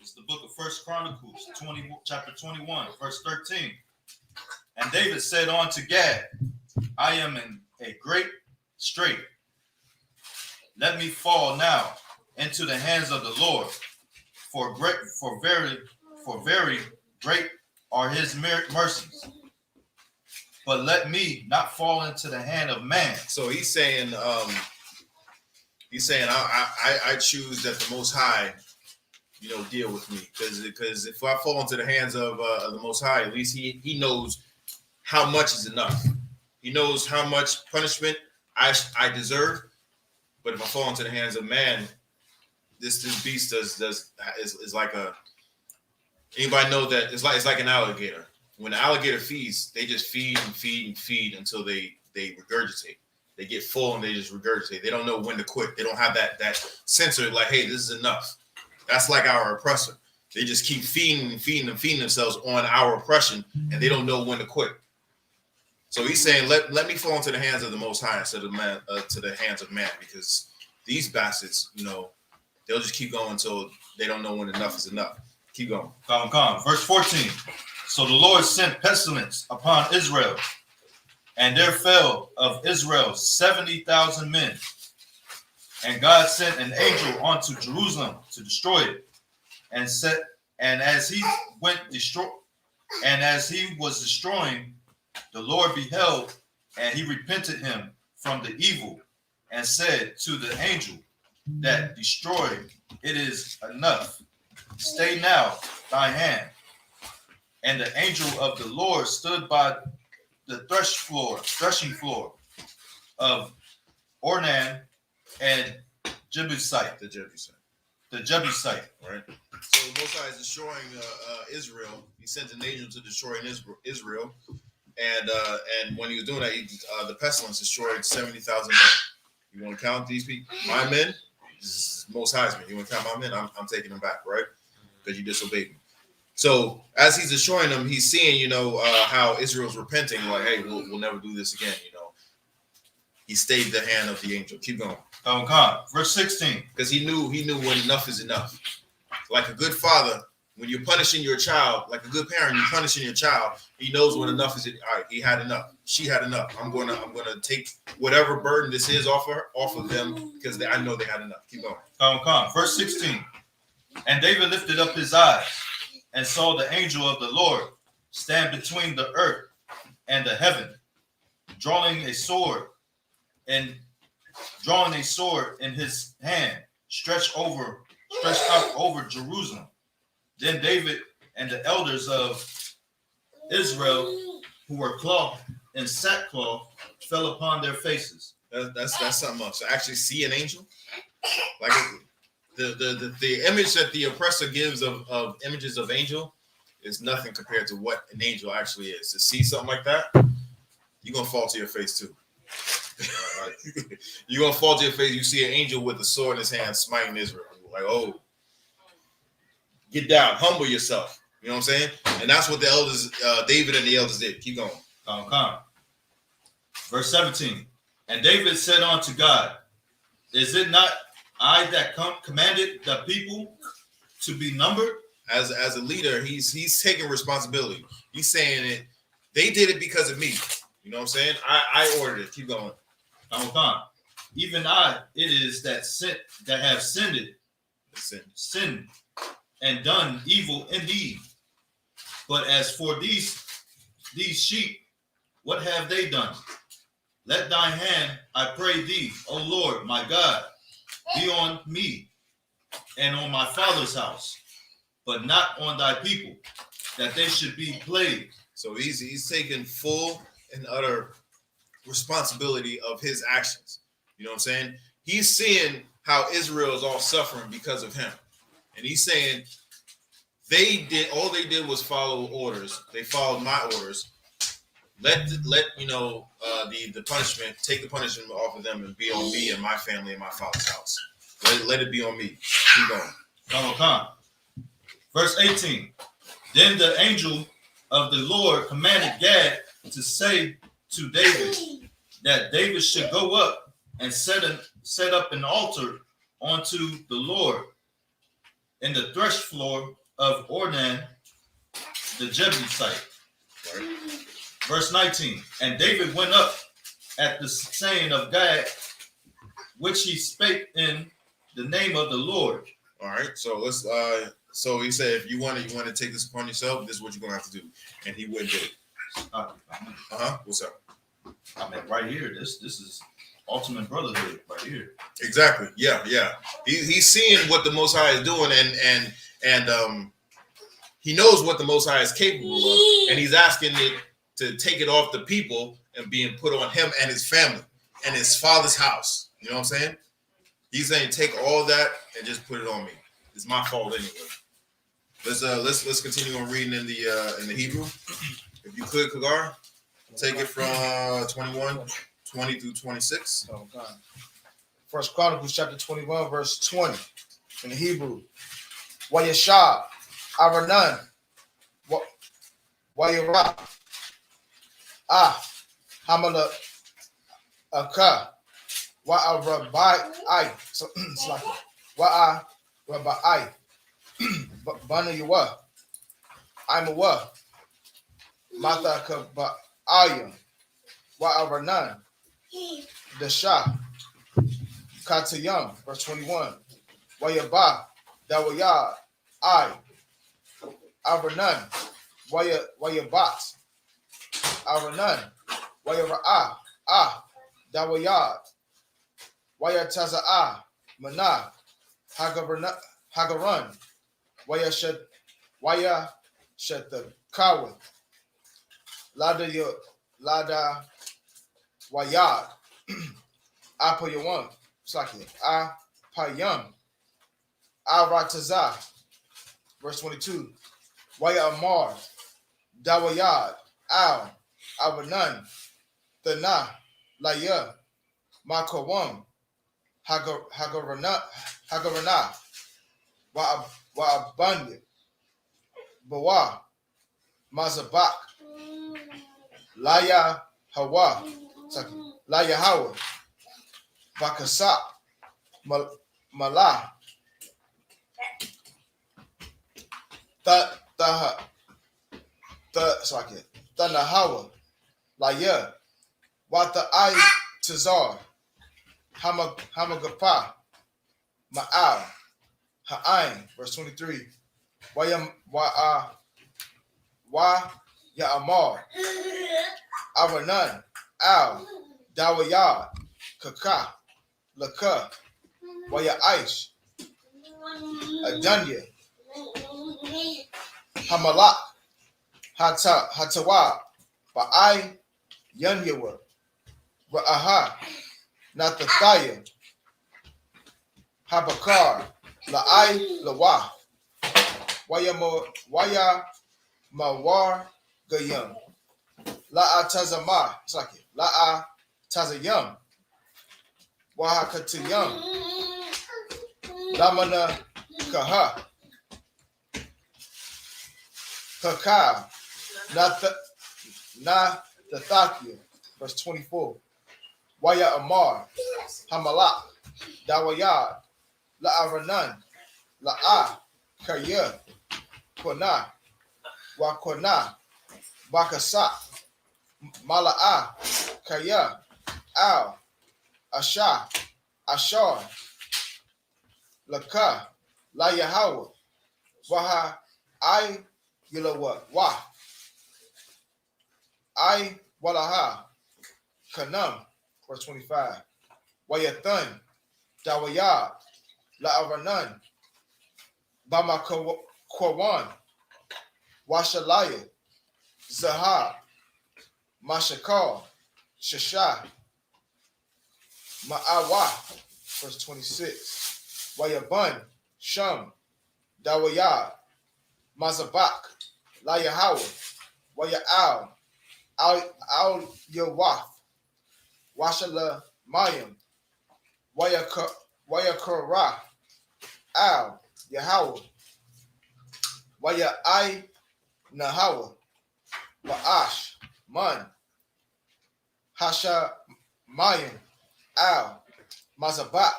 It's the book of 1 Chronicles, chapter 21, verse 13. And David said unto Gad, I am in a great strait. Let me fall now into the hands of the Lord, for very great are his mercies. But let me not fall into the hand of man. So he's saying, I choose that the Most High, deal with me, because if I fall into the hands of the Most High, at least he knows how much is enough. He knows how much punishment I deserve. But if I fall into the hands of man, this beast is like a. Anybody know that it's like an alligator? When an alligator feeds, they just feed and feed and feed until they regurgitate. They get full and they just regurgitate. They don't know when to quit. They don't have that sensor like, hey, this is enough. That's like our oppressor. They just keep feeding and feeding and feeding themselves on our oppression, and they don't know when to quit. So he's saying, let me fall into the hands of the Most High instead of man, to the hands of man, because these bastards, they'll just keep going until they don't know when enough is enough. Keep going. Come. Verse 14. So the Lord sent pestilence upon Israel, and there fell of Israel 70,000 men. And God sent an angel unto Jerusalem to destroy it, and as he was destroying, the Lord beheld, and he repented him from the evil, and said to the angel that destroyed, it is enough. Stay now thy hand. And the angel of the Lord stood by the threshing floor of Ornan and Jebusite. The Jebusite. Right. So the Most High is destroying Israel. He sent an angel to destroy Israel. And when he was doing that, the pestilence destroyed 70,000 men. You want to count these people? My men? This is Most High's men. You want to count my men? I'm taking them back, right? Because you disobeyed me. So as he's destroying them, he's seeing, how Israel's repenting, like, hey, we'll never do this again, He stayed the hand of the angel. Keep going. Verse 16. Because he knew when enough is enough. Like a good father, when you're punishing your child, like a good parent, you're punishing your child. He knows when enough is. All right, he had enough. She had enough. I'm gonna take whatever burden this is off of them, because I know they had enough. Keep going. Verse 16. And David lifted up his eyes and saw the angel of the Lord stand between the earth and the heaven, drawing a sword in his hand, stretched out over Jerusalem. Then David and the elders of Israel, who were clothed in sackcloth, fell upon their faces. That's something else. To actually see an angel, like the image that the oppressor gives of images of angel is nothing compared to what an angel actually is. To see something like that, you're gonna fall to your face too. You're gonna fall to your face. You see an angel with a sword in his hand smiting Israel. Like, oh, get down, humble yourself. You know what I'm saying? And that's what the elders, David and the elders did. Keep going. Come. Verse 17. And David said unto God, is it not I that commanded the people to be numbered? As a leader, he's taking responsibility. He's saying it. They did it because of me. You know what I'm saying? I ordered it. Keep going. Come. Even I, it is that have sinned and done evil indeed. But as for these sheep, what have they done? Let thine hand, I pray thee, O Lord, my God, be on me and on my father's house, but not on thy people, that they should be plagued. So he's taking full and utter responsibility of his actions. You know what I'm saying? He's seeing how Israel is all suffering because of him. And he's saying all they did was follow orders. They followed my orders. Let the punishment, take the punishment off of them and be on me and my family and my father's house. Let it be on me. Keep going. Come. Verse 18. Then the angel of the Lord commanded Gad to say to David that David should go up and set up an altar unto the Lord in the thresh floor of Ornan the Jebusite. Verse 19. And David went up at the saying of Gad, which he spake in the name of the Lord. All right. So let's. So he said, if you want to take this upon yourself, this is what you're gonna have to do. And he went did it. What's up? I mean, right here. This is ultimate brotherhood right here. Exactly. Yeah. He's seeing what the Most High is doing, and he knows what the Most High is capable of, and he's asking it to take it off the people and being put on him and his family and his father's house. You know what I'm saying? He's saying, take all that and just put it on me. It's my fault anyway. Let's continue on reading in the Hebrew. If you could, Kagar, take it from 20 through 26. Oh, God. First Chronicles chapter 21, verse 20 in the Hebrew. Wayashab, Aranan, Wayara, Hamala, Aka, Wa'arabai, so it's like Wa'arabai, Bana Yawa, Imawa, Mata Kaba'ayam, Wa'aranan, the Shah, Katayam, verse 21. Wayaba, Dawayad, Aranan, Wayabat, Aranan, Wayara'a, Dawayad, Wayataza'a, Mana, Hagaran, Wayashat the Kawa, Lada Wayad, Apayawan, it's like it, Apayam, Arataza, verse 22, Waya Amar, Dawayad, Al, Avanan, Thana, Laya, Makawam, Hagarana, Wa'abanya, Bawa, Mazabak, Laya Hawa, Laya Hawa, Bakasa, Mala, Tanahawa, Laya, Wata I Tazar, Hamagapa, Ma'al, Ha'ain, verse 23. Ya'amar, Aranan, Al, Dawayad, Kaka, Laka, Wayaish, Adunya, Hamalak, Hatawa, Ba'ai, Yanyawa, Ra'aha, Nathathaya, Habakar, La'ai, Lawa, Waya Mawar Gayam, La'a Tazama, it's like it, La'a Tazayam, Wahakatiyam, Lamana Kaha, Kaka, Nathathakia, verse 24. Waya Amar, Hamalak, Dawayad, La'aranan, La'a, Kaya, Kona, Wakona, Bakasa, Mala'a, Kaya, Al, Asha, Ashar, Laka, La Yahweh, Waha, I, Yulawa, Wa, I, Walaha, Kanam, verse 25. Wayathan, Dawayad, La'aranan, Bama Korwan, Washalaya, Zahar, Mashakal, Shasha, Ma'awa, verse 26. Wayaban, Sham, Dawayad, Mazabak, Layahawa, Waya'al, Al Yawaf, Washala Mayim, Wayakara, Al Yahweh, Wayai Nahawa, Wa'ash, Man, Hasha Mayim, Al, Mazabak,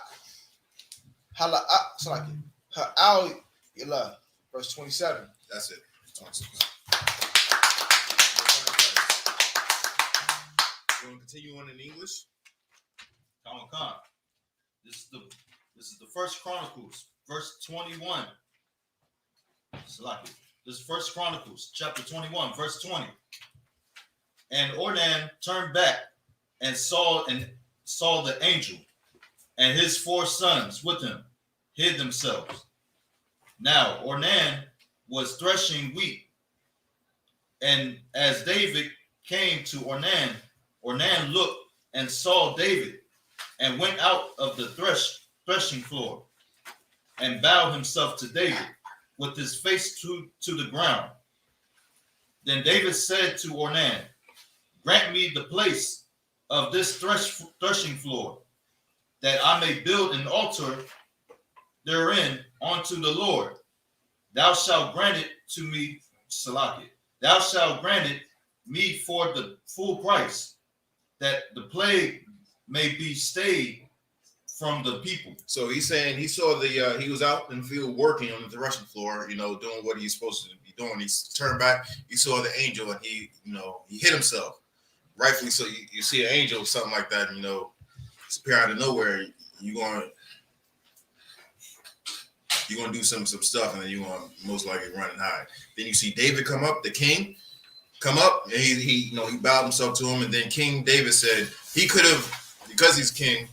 Ha'al Yila, verse 27. That's it. You want to continue on in English? Come. This is the first Chronicles, verse 21. Salaki. This is First Chronicles, chapter 21, verse 20. And Ornan turned back and saw the angel, and his 4 sons with him hid themselves. Now Ornan was threshing wheat, and as David came to Ornan, Ornan looked and saw David, and went out of the threshing floor, and bowed himself to David with his face to the ground. Then David said to Ornan, grant me the place of this threshing floor, that I may build an altar therein unto the Lord. Thou shalt grant it to me, Salaki. Thou shalt grant it me for the full price, that the plague may be stayed from the people. So he's saying he saw he was out in the field working on the threshing floor, doing what he's supposed to be doing. He turned back, he saw the angel, and he hit himself. Rightfully so. You see an angel or something like that, disappear out of nowhere, you're going to do some stuff, and then you're going to most likely run and hide. Then you see David come up, the king, come up, and he bowed himself to him, and then King David said he could have, because he's king,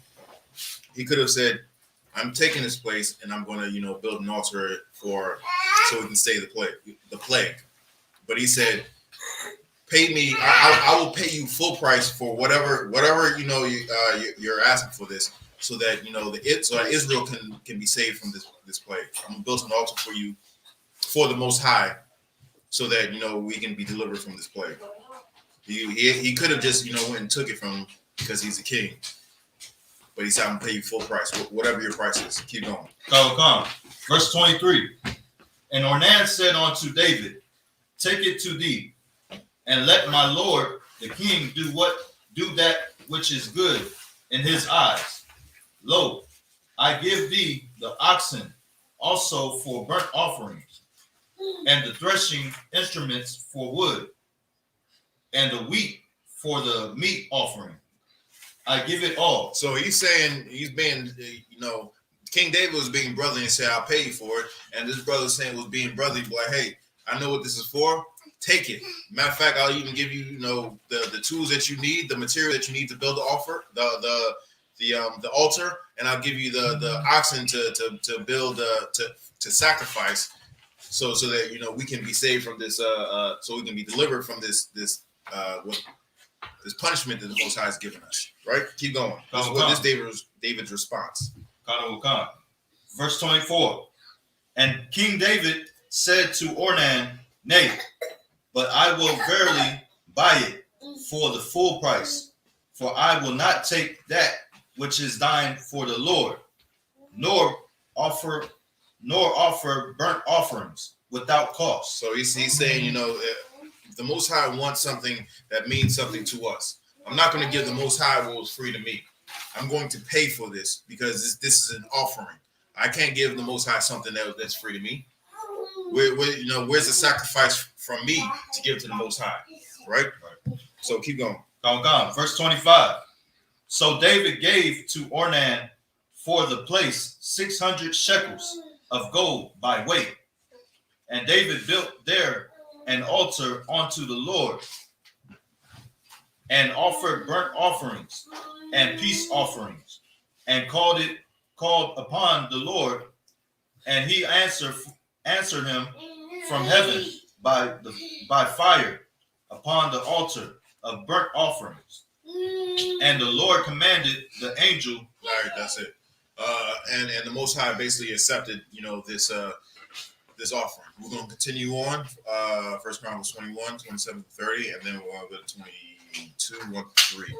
he could have said, I'm taking this place and I'm going to, build an altar so we can stay the plague. But he said, pay me, I will pay you full price for whatever you're asking for this, so that so that Israel can be saved from this plague. I'm gonna build an altar for you for the Most High, so that we can be delivered from this plague. He could have just went and took it from him because he's a king. But he said, I'm going to pay you full price, whatever your price is. Keep going. Come. Verse 23. And Ornan said unto David, take it to thee, and let my lord the king do that which is good in his eyes. Lo, I give thee the oxen also for burnt offerings, and the threshing instruments for wood, and the wheat for the meat offering. I give it all. So he's saying, he's being, King David was being brotherly and said, I'll pay you for it. And this brother saying was being brotherly, like, hey, I know what this is for. take it. Matter of fact, I'll even give you, you know, the tools that you need, the material that you need to build the offer, the altar, and I'll give you the oxen to build to sacrifice, so that, you know, we can be saved from this, so we can be delivered from this punishment that the Most High has given us. Right? Keep going. This is David's response. Verse 24. And King David said to Ornan, Nay, but I will verily buy it for the full price, for I will not take that which is thine for the Lord, nor offer burnt offerings without cost. So he's saying, you know, if the Most High wants something that means something to us, I'm not going to give the Most High what was free to me. I'm going to pay for this because this is an offering. I can't give the Most High something that's free to me. Where's the sacrifice from me to give to the Most High? Right? So keep going. Verse 25. So David gave to Ornan for the place 600 shekels of gold by weight. And David built there an altar unto the Lord, and offered burnt offerings and peace offerings, and called upon the Lord, and he answered him from heaven by fire upon the altar of burnt offerings. And the Lord commanded the angel. All right, that's it. And the Most High basically accepted, you know, this offering. We're going to continue on. 1 Chronicles 21, 27 to 30, and then we'll go to 22, 1 to 3.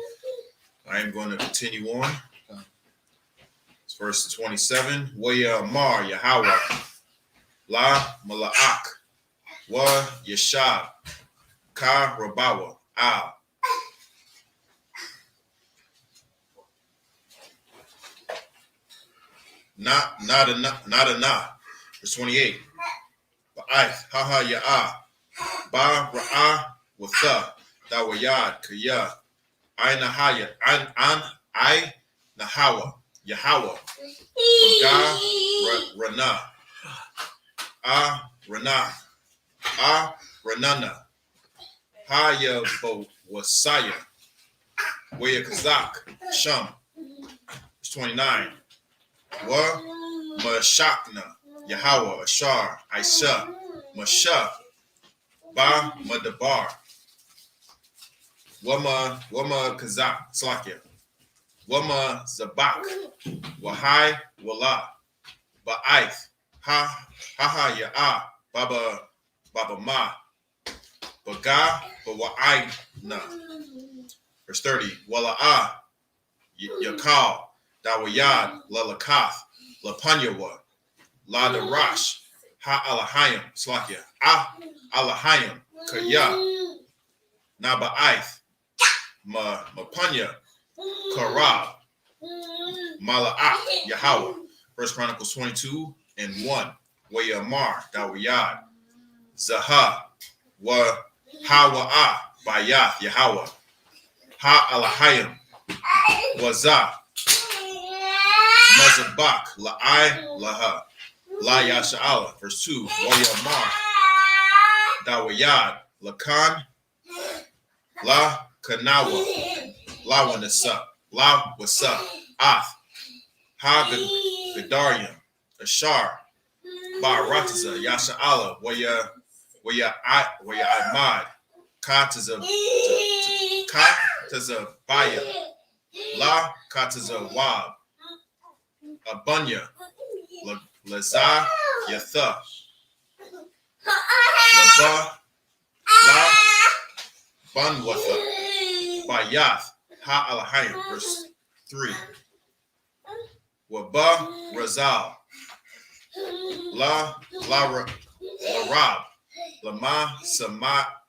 I am going to continue on. It's verse 27. Mar Yahweh La Mala'ak Wa Yashab Ka Rabawa Al. Not a. Verse 28. Ba'ath haha ya'ah ba ra'ah watha dawayad kaya I nahaya I nahawa Yahweh baga rana ranana haya bo wasaya waya kazak sham. Verse 29. Wa mashakna Yahweh Ashar Isa Masha Ba Madabar Wama Kazak Slakia Wama Zabak Wahai Wala Ba'aith Ha Ya'ah Baba Ma Baga Bawa'aina. Verse 30. Wala'ah Yakal Dawayad Lalakath Lapanyawa La Darash Ha Alahayim Slakia Alahayim Kaya Naba'aith Mapanya Karab Mala'ak Yahweh. 1 Chronicles 22 and 1. Wayamar Dawiyad Zaha Wa Hawa'ah Bayath Yahweh Ha Alahayim Wazah Mazabak La'ai Laha La Yasha'ala. Verse 2. Wayamar Dawayad Lakan La Kanawa La Wanasa La Wasa Ath Ha Gadarium Ashar Barataza Yasha'ala Waya Imad Kataza Baya La Kataza Wab Abunya Laza Yatha Laba La Bunwatha Bayath Ha Alahayim. Verse 3. Waba Razal La Rab Lama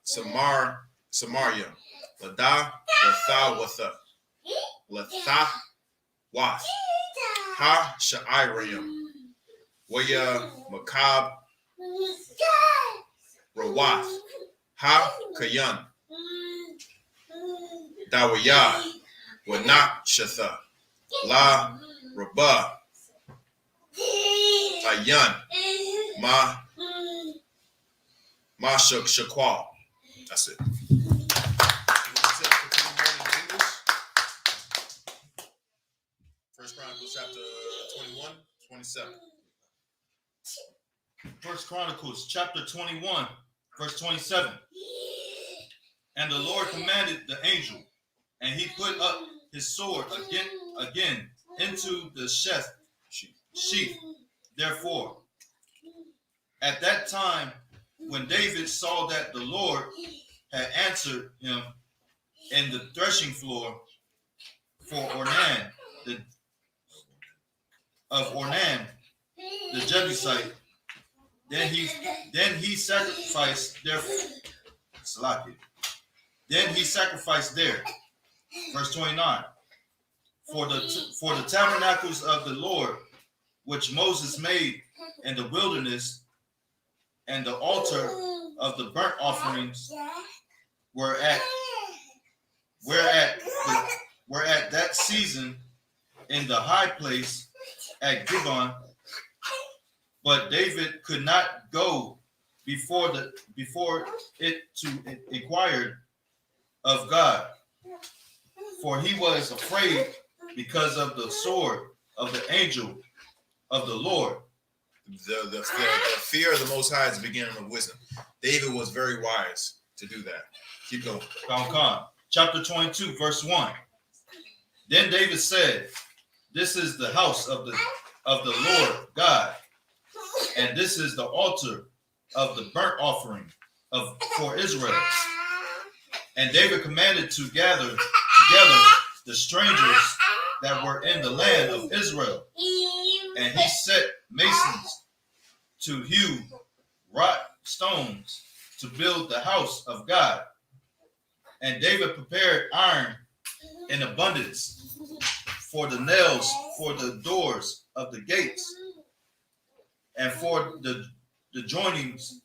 Samaria Lada Latha Watha Latha Wath Ha Sha'irayim Waya Makab Rawath Ha Kayan Dawaya Wanak Shatha La Rabah Ayan Ma Shak Shakwal That's it. First Chronicles chapter 21, 27. First Chronicles chapter 21, verse 27. And the Lord commanded the angel, and he put up his sword again into the sheath. Therefore, at that time, when David saw that the Lord had answered him in the threshing floor for Ornan, the Jebusite, then he sacrificed there. Then he sacrificed there. Verse 29. For the tabernacles of the Lord, which Moses made in the wilderness, and the altar of the burnt offerings were at that season in the high place at Gibeon, but David could not go before it to inquire of God, for he was afraid because of the sword of the angel of the Lord. The fear of the Most High is the beginning of wisdom. David was very wise to do that. Keep going. Chapter 22, verse 1. Then David said, "This is the house of the Lord God, and this is the altar of the burnt offering for Israel." And David commanded to gather together the strangers that were in the land of Israel, and he set masons to hew wrought stones to build the house of God. And David prepared iron in abundance for the nails for the doors of the gates, and for the joinings,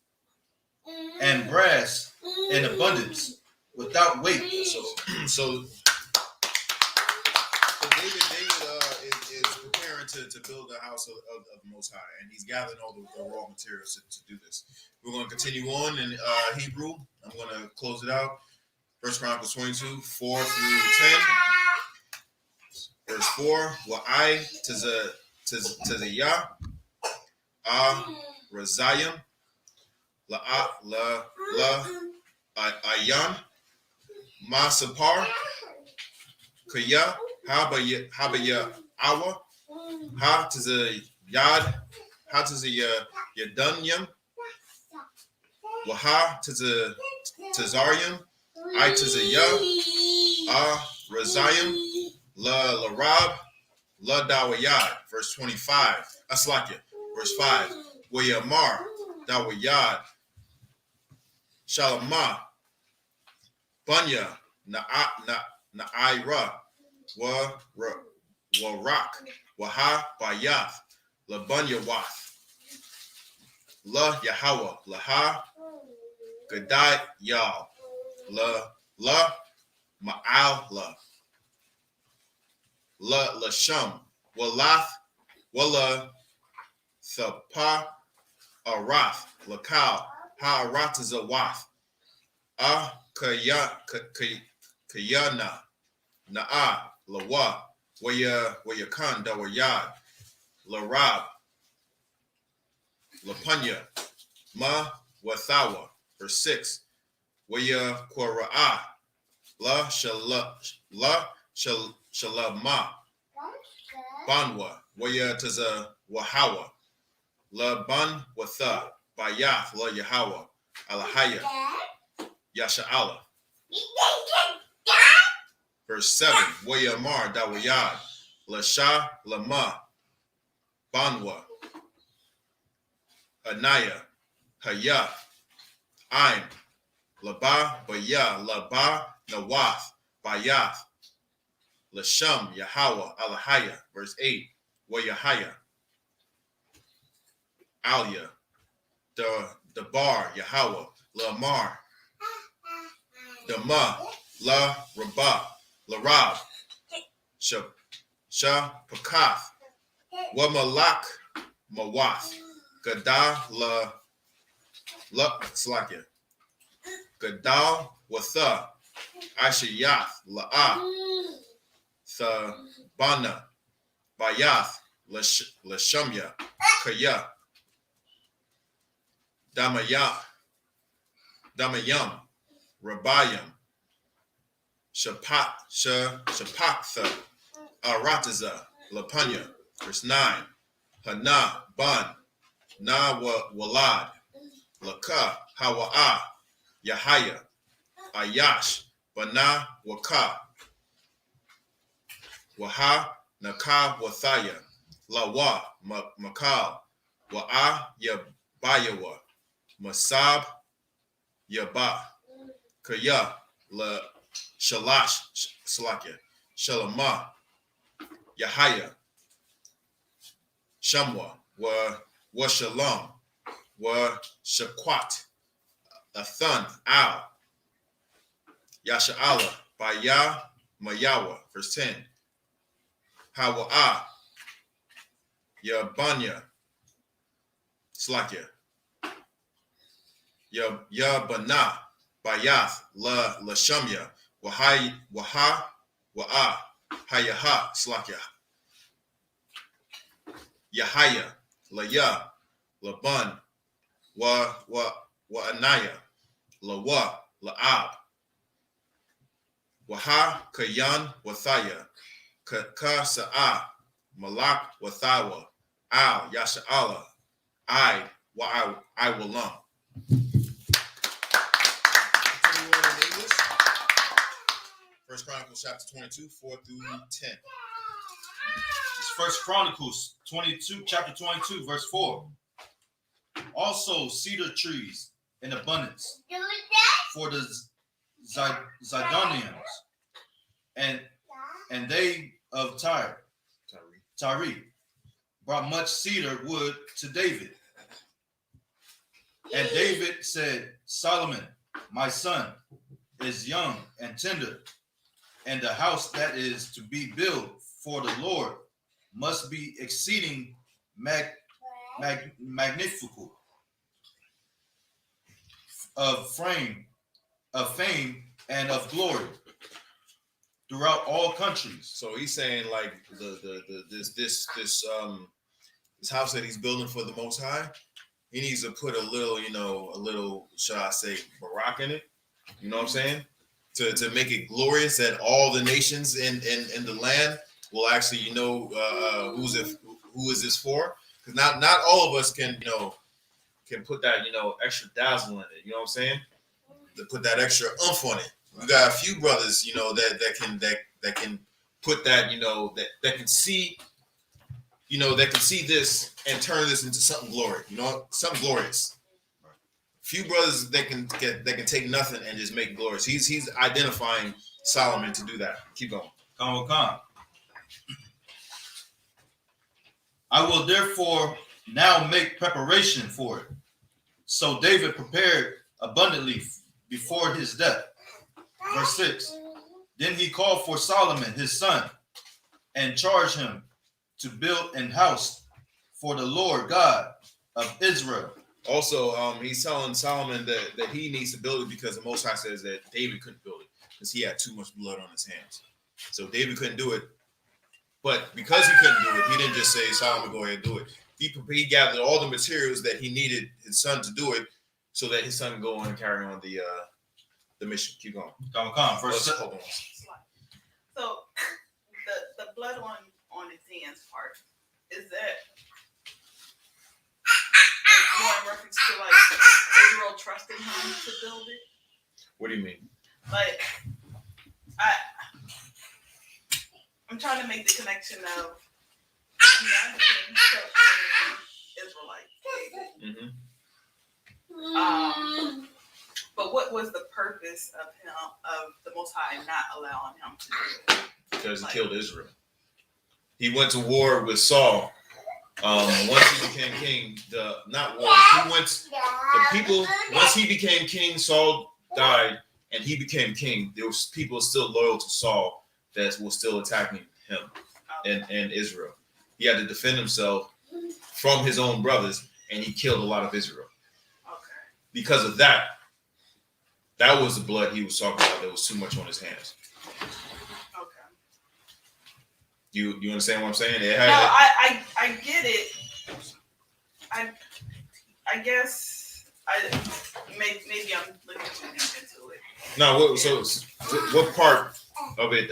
and brass in abundance without weight. So David is preparing to build the house of the Most High, and he's gathering all the raw materials to do this. We're going to continue on in Hebrew. I'm going to close it out. First Chronicles 22, 4 through 10. Verse 4. Wa'ai tizayah razayim la ayan masapar kaya habaya awa ha tizayad ha tizayadanyam waha tizarium I tizayah razayim la rab la dawayad. Verse 25. Aslakia. Verse 5. Wayamar dawayad shalama banya na'ira wa rak waha bayath la banya wath la Yahweh laha gadai yal la ma'al la sham walath wala thapa arath lakal ha arath is a wath kayana na'a lawa waya kan dawayad la rab la panya ma wathawa. Verse 6. Waya Kora'a La Shalama Banwa Waya Taza Wahawa La Ban Watha Bayath La Yahwa Alahaya Yasha'ala. Verse 7. Waya Mar Dawayad La Shah Lama Banwa Anaya Haya Aim Laba Baya Laba Nawath Bayath Lasham Yahweh Alahaya. Verse 8. Wayahaya Alia the bar Yahweh Lamar Dama La Rabah La Rab Shah Pakath Wamalak Mawath Gada La Slakia Gadal Watha, Ashayath, La'ah, Thabana, Bayath, Lashamya, Kaya, Damayam, Rabayam, Shapakha, Arataza, Lapanya. Verse 9. Hana, Ban, Na Walad, Laka, Hawa'ah, Yahaya, Ayash, Bana, Waka, Waha, Naka, Wathaya, Lawa, Makal, Wa'a, Yabayawa, Masab, Yaba, Kaya, La Shalash, Salakia, Shalama, Yahaya, Shamwa, wa Shalom, wa Shaquat, Athan, Al, Yasha'ala, Baya, Mayawa, verse 10. Hawa'ah, Yabanya, Slakia, Yabana, Bayath, La Shamya, Waha, Wa'a, Hayaha, Slakia, Yahaya, Laya, Laban, Wa Anaya, Lawa, La'ab, Waha, Kayan, Wathaya, Ka Sa'a, Malak, Wathawa, Al, Yasha'ala, I will lump. First Chronicles chapter 22, 4 through 10. It's First Chronicles 22, chapter 22, verse 4. Also cedar trees in abundance for the Zidonians and they of Tyre brought much cedar wood to David. And David said, Solomon, my son, is young and tender, and the house that is to be built for the Lord must be exceeding magnificent of fame and of glory throughout all countries. So he's saying like this house that he's building for the Most High, he needs to put a little, shall I say, barak in it. You know what I'm saying? To make it glorious that all the nations in the land will actually, who is this for? Because not all of us can put that, extra dazzle in it. You know what I'm saying? To put that extra oomph on it. We got a few brothers, that can put that, that can see, that can see this and turn this into something something glorious. Few brothers that can take nothing and just make it glorious. He's identifying Solomon to do that. Keep going. Come. I will therefore now make preparation for it. So David prepared abundantly before his death. Verse 6. Then he called for Solomon, his son, and charged him to build an house for the Lord God of Israel. Also, he's telling Solomon that he needs to build it because the Most High says that David couldn't build it because he had too much blood on his hands. So David couldn't do it. But because he couldn't do it, he didn't just say, Solomon, go ahead and do it. He gathered all the materials that he needed his son to do it so that his son can go on and carry on the mission. Keep going. Come. Verse 7. So the blood on his hands part, is that more in reference to like Israel trusting him to build it? What do you mean? Like I'm trying to make the connection of I became such an Israelite. Mm-hmm. But what was the purpose of the Most High not allowing him to do it? Because he killed Israel. He went to war with Saul. Once he became king, once he became king, Saul died, and he became king. There was people still loyal to Saul that were still attacking him and Israel. He had to defend himself from his own brothers, and he killed a lot of Israel. Okay. Because of that, That was the blood he was talking about. There was too much on his hands. Okay. You understand what I'm saying? No, I get it. I guess maybe I'm looking too deep into it. No, so what part of it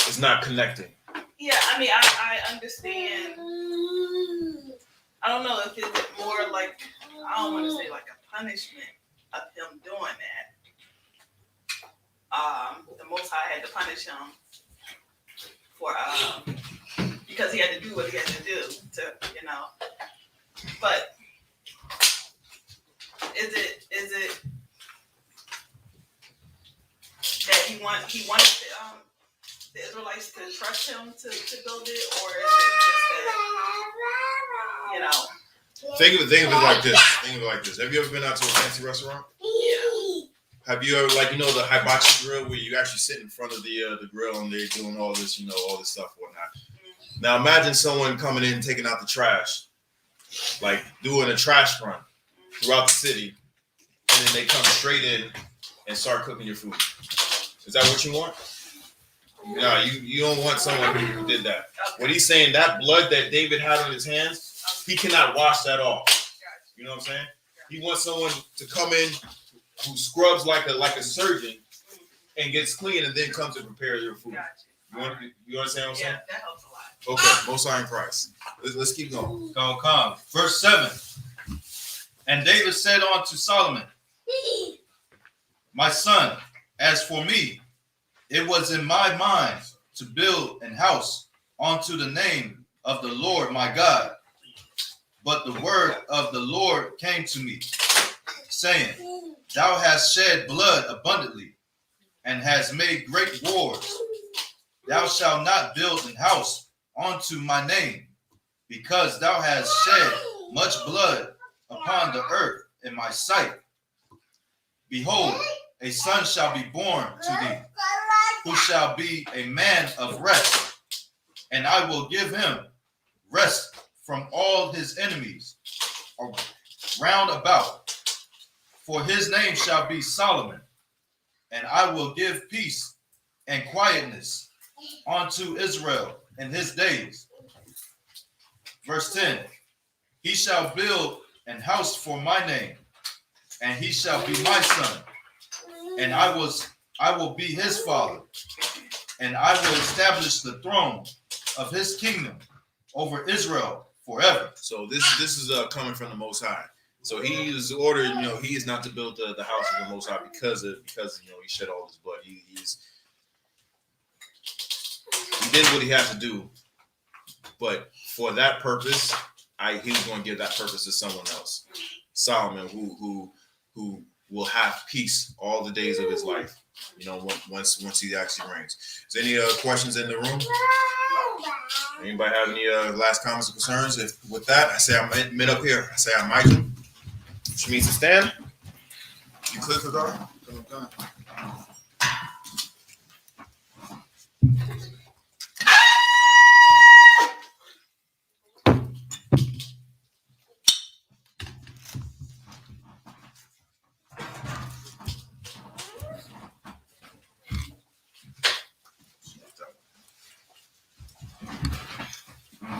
is not connecting? Yeah, I mean, I understand. I don't know if it's more like, I don't want to say like a punishment of him doing that. The Most High had to punish him for because he had to do what he had to do to, you know. But is it that he wanted the Israelites to trust him to build it, or is it just that, you know? Think of it like this. Have you ever been out to a fancy restaurant? Yeah. Have you ever, like, you know, the hibachi grill where you actually sit in front of the grill and they're doing all this, you know, all this stuff and whatnot. Mm-hmm. Now imagine someone coming in, taking out the trash, like doing a trash run throughout the city, and then they come straight in and start cooking your food. Is that what you want? No, you don't want someone who did that. Okay. What he's saying, that blood that David had on his hands, he cannot wash that off. You know what I'm saying? He wants someone to come in who scrubs like a surgeon and gets clean and then comes and prepares your food. You understand what I'm saying? Yeah, that helps a lot. Okay, Most High in Christ. Let's keep going. Come. Verse 7. And David said unto Solomon, my son, as for me, it was in my mind to build an house unto the name of the Lord my God. But the word of the Lord came to me, saying, thou hast shed blood abundantly, and hast made great wars. Thou shalt not build an house unto my name, because thou hast shed much blood upon the earth in my sight. Behold, a son shall be born to thee, who shall be a man of rest, and I will give him rest from all his enemies round about. For his name shall be Solomon, and I will give peace and quietness unto Israel in his days. Verse 10, he shall build an house for my name, and he shall be my son, and I will be his father, and I will establish the throne of his kingdom over Israel forever. So this is coming from the Most High. So he is ordered, you know, he is not to build the house of the Most High because you know, he shed all his blood. He did what he had to do, but for that purpose, he was going to give that purpose to someone else, Solomon, who will have peace all the days of his life. You know, once he actually reigns. Is there any questions in the room? Anybody have any last comments or concerns? With that, I say I'm mid up here. I say I'm Michael, which means to stand. You clear for God?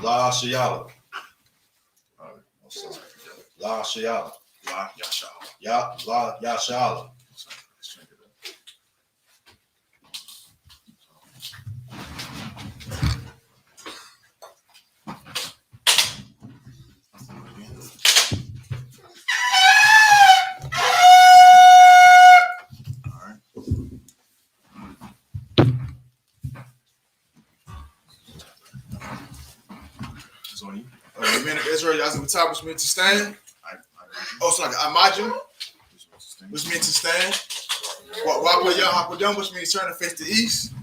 La Shayala. La Shayala. La Yashala. La Yashala. The men of Israel, y'all top, which meant to stand. Also, like Imagine, which means to stand. Wapa Yahawadam, which means turn to face the east.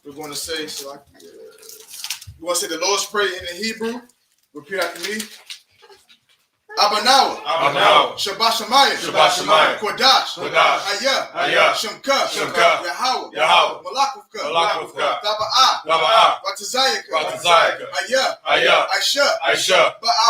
We're going to say, so like, you want to say the Lord's Prayer in the Hebrew? Repeat after me. Abanawa. Shabbat Shemayim. Kodash. Ayah. Shemka. Yahweh. Malakufka. Taba'ah. Batazayaka. Ayah. I.S.U.P.K.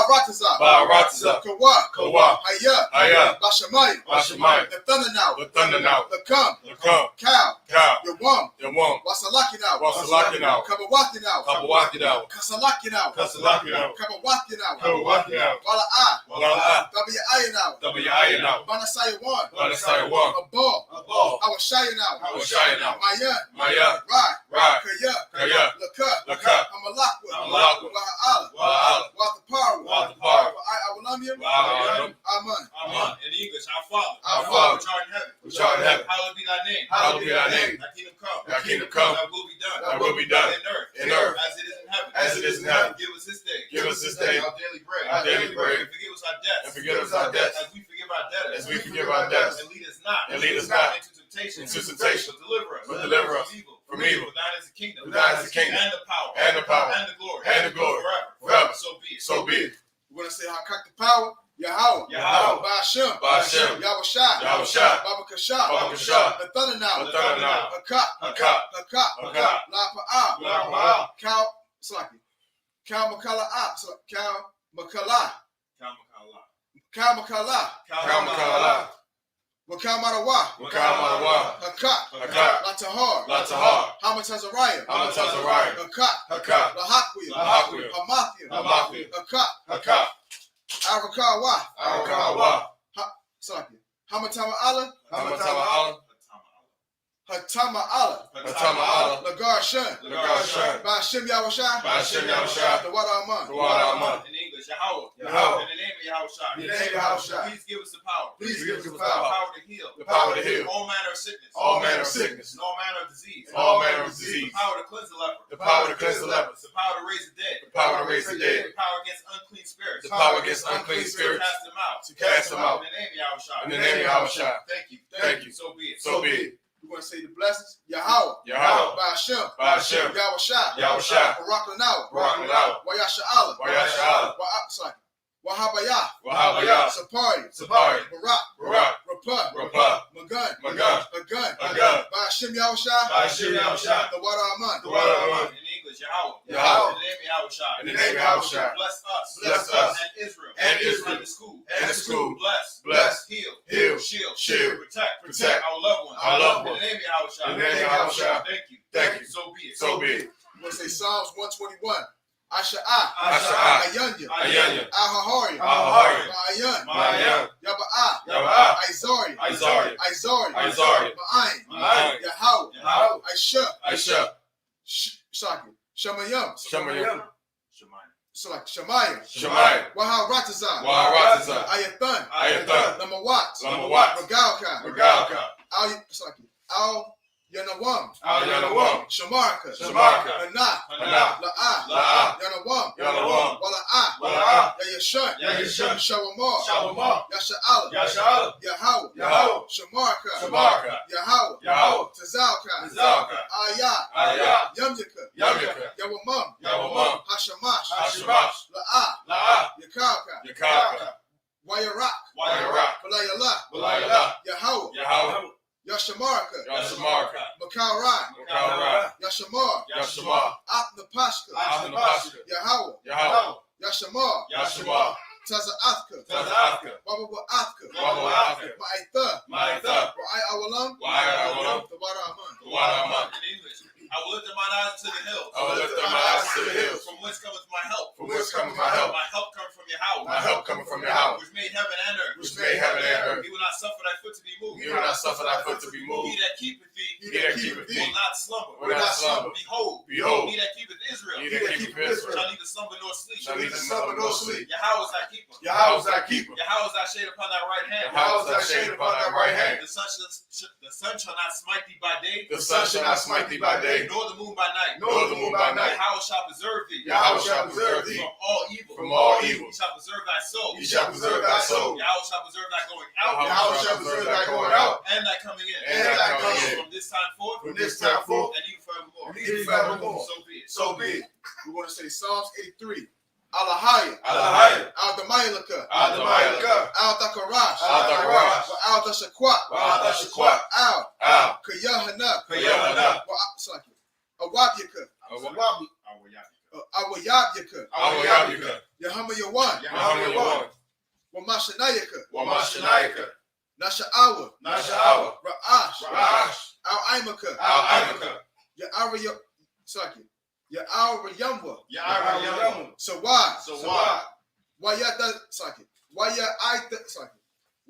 Baharatazah. Baharatazah. Kawa. Kawa. Haya. Haya. Bashamaya. Bashamaya. The thunder now. The thunder now. The come. The come. Cow. Cow. Yawam. Yawam. Wasalaki now. Wasalaki now. Kabawaki now. Kabawaki now. Kasalaki now. Kasalaki now. Kabawaki now. Kabawaki now. Wala'a. Wala'a. Wiyaya now. Wiyaya now. Manasaya one. Manasaya one. A ball. A ball. Awashaya now. Awashaya now. Maya. Maya. Right. Right. Kaya. Kaya. Laka. Laka. Amalakwa. Amalakwa. Waha'ala. Wa'ala. Wathaparu. Wathaparu. I-Awalamia. Wa'ala. Amen. Amen. In English, our Father. Our Father. Which art in heaven. Which art in heaven. Hallowed be thy name. Hallowed be thy name. Thy kingdom come. Thy kingdom come. Thy will be done. Thy will be done. In earth. In earth. As it is in heaven. As it is in heaven. Give us this day. Give us this day our daily bread. our daily bread. And forgive us our debts. And forgive us our debts. As we forgive our debtors. As we forgive our debtors. And lead us not. And lead us not into temptation. into temptation. But deliver us. But deliver us from evil. from evil. For thine is the kingdom. For thine is the kingdom. And the power. And the power. And the glory. And the glory. Forever. Forever. So be it. So be it. We're going to say Hakak the power. Yahweh. Yahweh. Ba'ashem. Ba'ashem. Yahweh Yahweh. Baba Kasha. Baba Kasha. The thunder now. The thunder now. Hakak. Hakak. Hakak. Hakak. La Pa'a. La Pa'a. Cow. Slaki. Cow Makala. Cow Makala. Cow Makala. Kamakala. Wakal Marawa. Wakamarawa. Hakak. Hakak. La Tahar. Latahar. Hamatazariah. Hamatazariah. Hakak. Hakak. La Hakwia. Lahakwia. Hamathia. Hamathia. Hakak. Hakak. Arakawa. Arakawa. Slaki. Hamatama Allah. Hamatama Hatama Allah. Hatama Allah. Lagar Shan. Lagar Shan. Ba'ashem Yahweh. Ba'ashem Yahweh. The water Aman. The water Aman. In English, Yahweh. Yahweh. In the name of Yahweh. In the name of Yahweh. Please give us the power. Please give us the The power. power to heal. The power to heal. All manner of sickness. All manner of sickness. And all manner of disease. And all manner of disease. The power to cleanse the leper. The power to cleanse the lepers. The power to raise the dead. The power to raise the dead. The power against unclean spirits. The power against unclean To spirits. cast them out. To cast them out. In the name of Yahweh. In the name of Yahweh. Thank you. Thank you. So be it. So be it. We're going to say the blessings. Yahweh. Yahweh. Ba'ashem. Ba'ashem. Yahweh. Yahweh. Barakanawa. Barakanawa. Wayasha'ala. Wayasha'ala. Wahabaya. Wahabaya. Sapari. Sapari. Barak. Barak. Rapah. Rapah. Magun. Magun. Magun. Magun. Ba'ashem Yahweh. Ba'ashem Yahweh. The water Aman. The water Aman. In English, Yahweh. Yahweh. In the name of Yahweh. In the name of Yahweh. Bless us. Bless us. And Israel. And Israel. And the school. And the school. Bless. Bless. Heal. Heal. Shield. Shield. Protect. Protect. Our loved ones. Our loved In ones. the name of Yahweh. In the name of Yahweh. Thank you. Thank you. So be it. So be it. We're going to say Psalms 121. Asha'a. Asha'a. Ayanya. Ayanya. Ahahari. Ahahari. Ma'ayan. Ma'ayan. Yaba'a. Yaba'a. Izari. Izari. Izari. Izari. Ma'ayin. Ma'ayin. Yahweh. Yahweh. Aisha. Aisha. Shaki. Shamayam. Shamayam. Salak. Shamaya. Shamaya. Waharatazah. Waharatazah. Ayathan. Ayathan. Lamawat. Lamawat. Regalka. Regalka. Al Yanawam. Al Yanawam. Shamarka. Shamarka. Anah. Anah. La'a. La'a. Yanawam. Yanawam. Wala'a. Wala'a. Yayashun. Yayashun. Shawamar. Shawamar. Yasha'ala. Yasha'ala. Yahweh. Yahweh. Shamarka. Shamarka. Yahweh. Yahweh. Tazalka. Tazalka. Ayat. Ayat. Yamyaka. Yamyaka. Yawamam. Yawamam. Hashamash. Hashemash. La'a. La'a. Yakalka. Yakalka. Wayarak. Wayarak. Balayala. Balayala. Yahweh. Yahweh. Yashamarka. Yashamarka. Makarai. Makarai. Yashamar. Yashamar. Atnapashka. Atnapashka. Yahweh. Yahweh. Yashamar. Yashamar. Taza'athka. Taza'athka. Wabawa'athka. Wabawa'athka. Ma'aitha. Ma'aitha. Wa'ai-awalam. Wa'ai-awalam. The water Aman. The water Aman. In English, I will lift up mine eyes to the hills. I will lift up my eyes to the hills. From whence cometh my help? From whence cometh my help? My help comes from Yahweh. My help cometh from Yahweh. Which made heaven and earth. Which made heaven and earth. He will not suffer thy foot to be moved. He will not suffer thy foot to be He moved. that keepeth thee He that keepeth thee will not slumber. will not slumber. Behold, Behold. he that keepeth Israel He that keepeth Israel shall neither slumber nor sleep. shall neither slumber nor sleep. Yahweh is thy keeper. Yahweh is thy keeper. Yahweh is thy shade upon thy right hand. Yahweh is thy shade upon thy right hand. The sun shall not smite thee by day. The sun shall not smite thee by day, Nor the moon by night. nor the moon by night. Yahweh shall preserve thee. Yahweh shall preserve thee from all evil. from all evil. He shall preserve thy soul. He shall preserve thy soul. Yahweh shall preserve thy going out. Yahweh shall preserve thy going out And thy coming in. and thy coming in. From this time forth. From this time forth And even forevermore. and even forevermore. So be it. So be it. We want to say Psalms 83. Alahaya. Alahaya. Al-Damayalaka. Al-Damayalaka. Al-Dakarash. Al-Dakarash. Al-Dashakwat. Al-Dashakwat. Al. Al. Kayahanna. Kayahanna. Awabyaka. Awabi. Awayabika. Awayabika. Yahama Yawan. Yahama Yawan. Wamashanayaka. Wamashanayaka. Nasha'awa. Nasha'awa. Ra'ash. Ra'ash. Al-Aimaka. Al-Aimaka. Ya'ara-Yamwa. Ya'ara-Yamwa. So why? So why? Wayata Saki. Wayata Saki.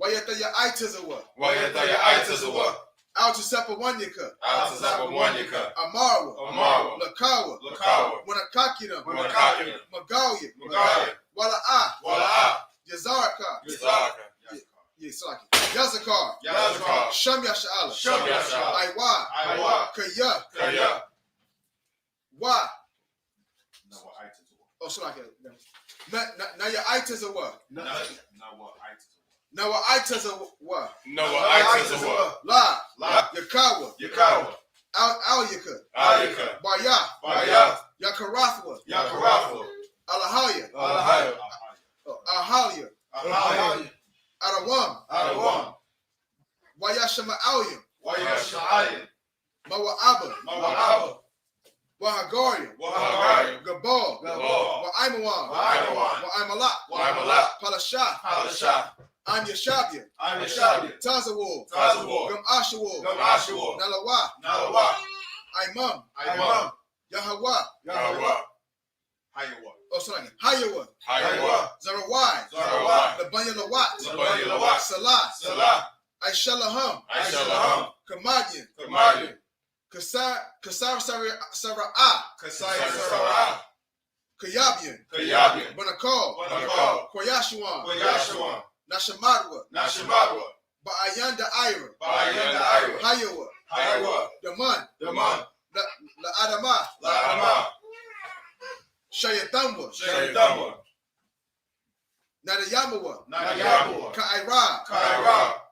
Wayata Ya'itazawa. Wayata Ya'itazawa. Al-Tasapa-Wanyaka. Al-Tasapa-Wanyaka. Amara. Amara. Lakawa. Lakawa. Wanakakina. Wanakakina. Magalia. Magalia. Wala'a. Wala'a. Yazaraka. Yazaraka. Yeah, Saki. Yazakar. Yazakar. Sham Yasha'ala. Sham Yasha'ala. Aiwa. Aiwa. Kaya. Kaya. Why? Nawa'itazawa. Oh, Saki. Now your Aitazawa. Nawa'itazawa. Nawa'itazawa. Nawa'itazawa. La. La. Yakawa. Yakawa. Al-Yaka. Al-Yaka. Baya. Baya. Yakarathwa. Yakarathwa. Alahaya. Alahaya. Ahalia. Ahaya. Arawam. Arawam. Wayashama Alyam. Wayasha'alim. Mawa'aba. Mawa'aba. Wahagaria. Wahagaria. Gabal. Gabal. Wa'aimawan. Wa'aimawan. Wa'aimalak. Wa'aimalak. Palashah. Palashah. I'm Yashabia. I'm Yashabia. Tazawar. Tazawar. Gum Ashawar. Gum Ashawar. Nalawa. Nalawa. Imam. Imam. Yahawa. Yahawa. Hayawa. Oh, sorry. Hayawa. Hayawa. Zarawai. Zarawai. Labanya Lawat. Labanya Lawat. Salah. Salah. I.S.H.A.L.A.M. I.S.H.A.L.A.M. Kamadian. Kamadian. Kasar Sara'ah. Kasaya Sara'ah. Kayabian. Kayabian. Banakal. Banakal. Koyashuan. Koyashuan. Nashamadwa. Nashamadwa. Ba'ayanda Ira. Ba'ayanda Ira. Hayawa. Hayawa. Daman. Daman. La Adama. La Adama. Shayatamba. Shayatamba. Nadayamawa. Nadayamawa. Ka'ira. Ka'ira.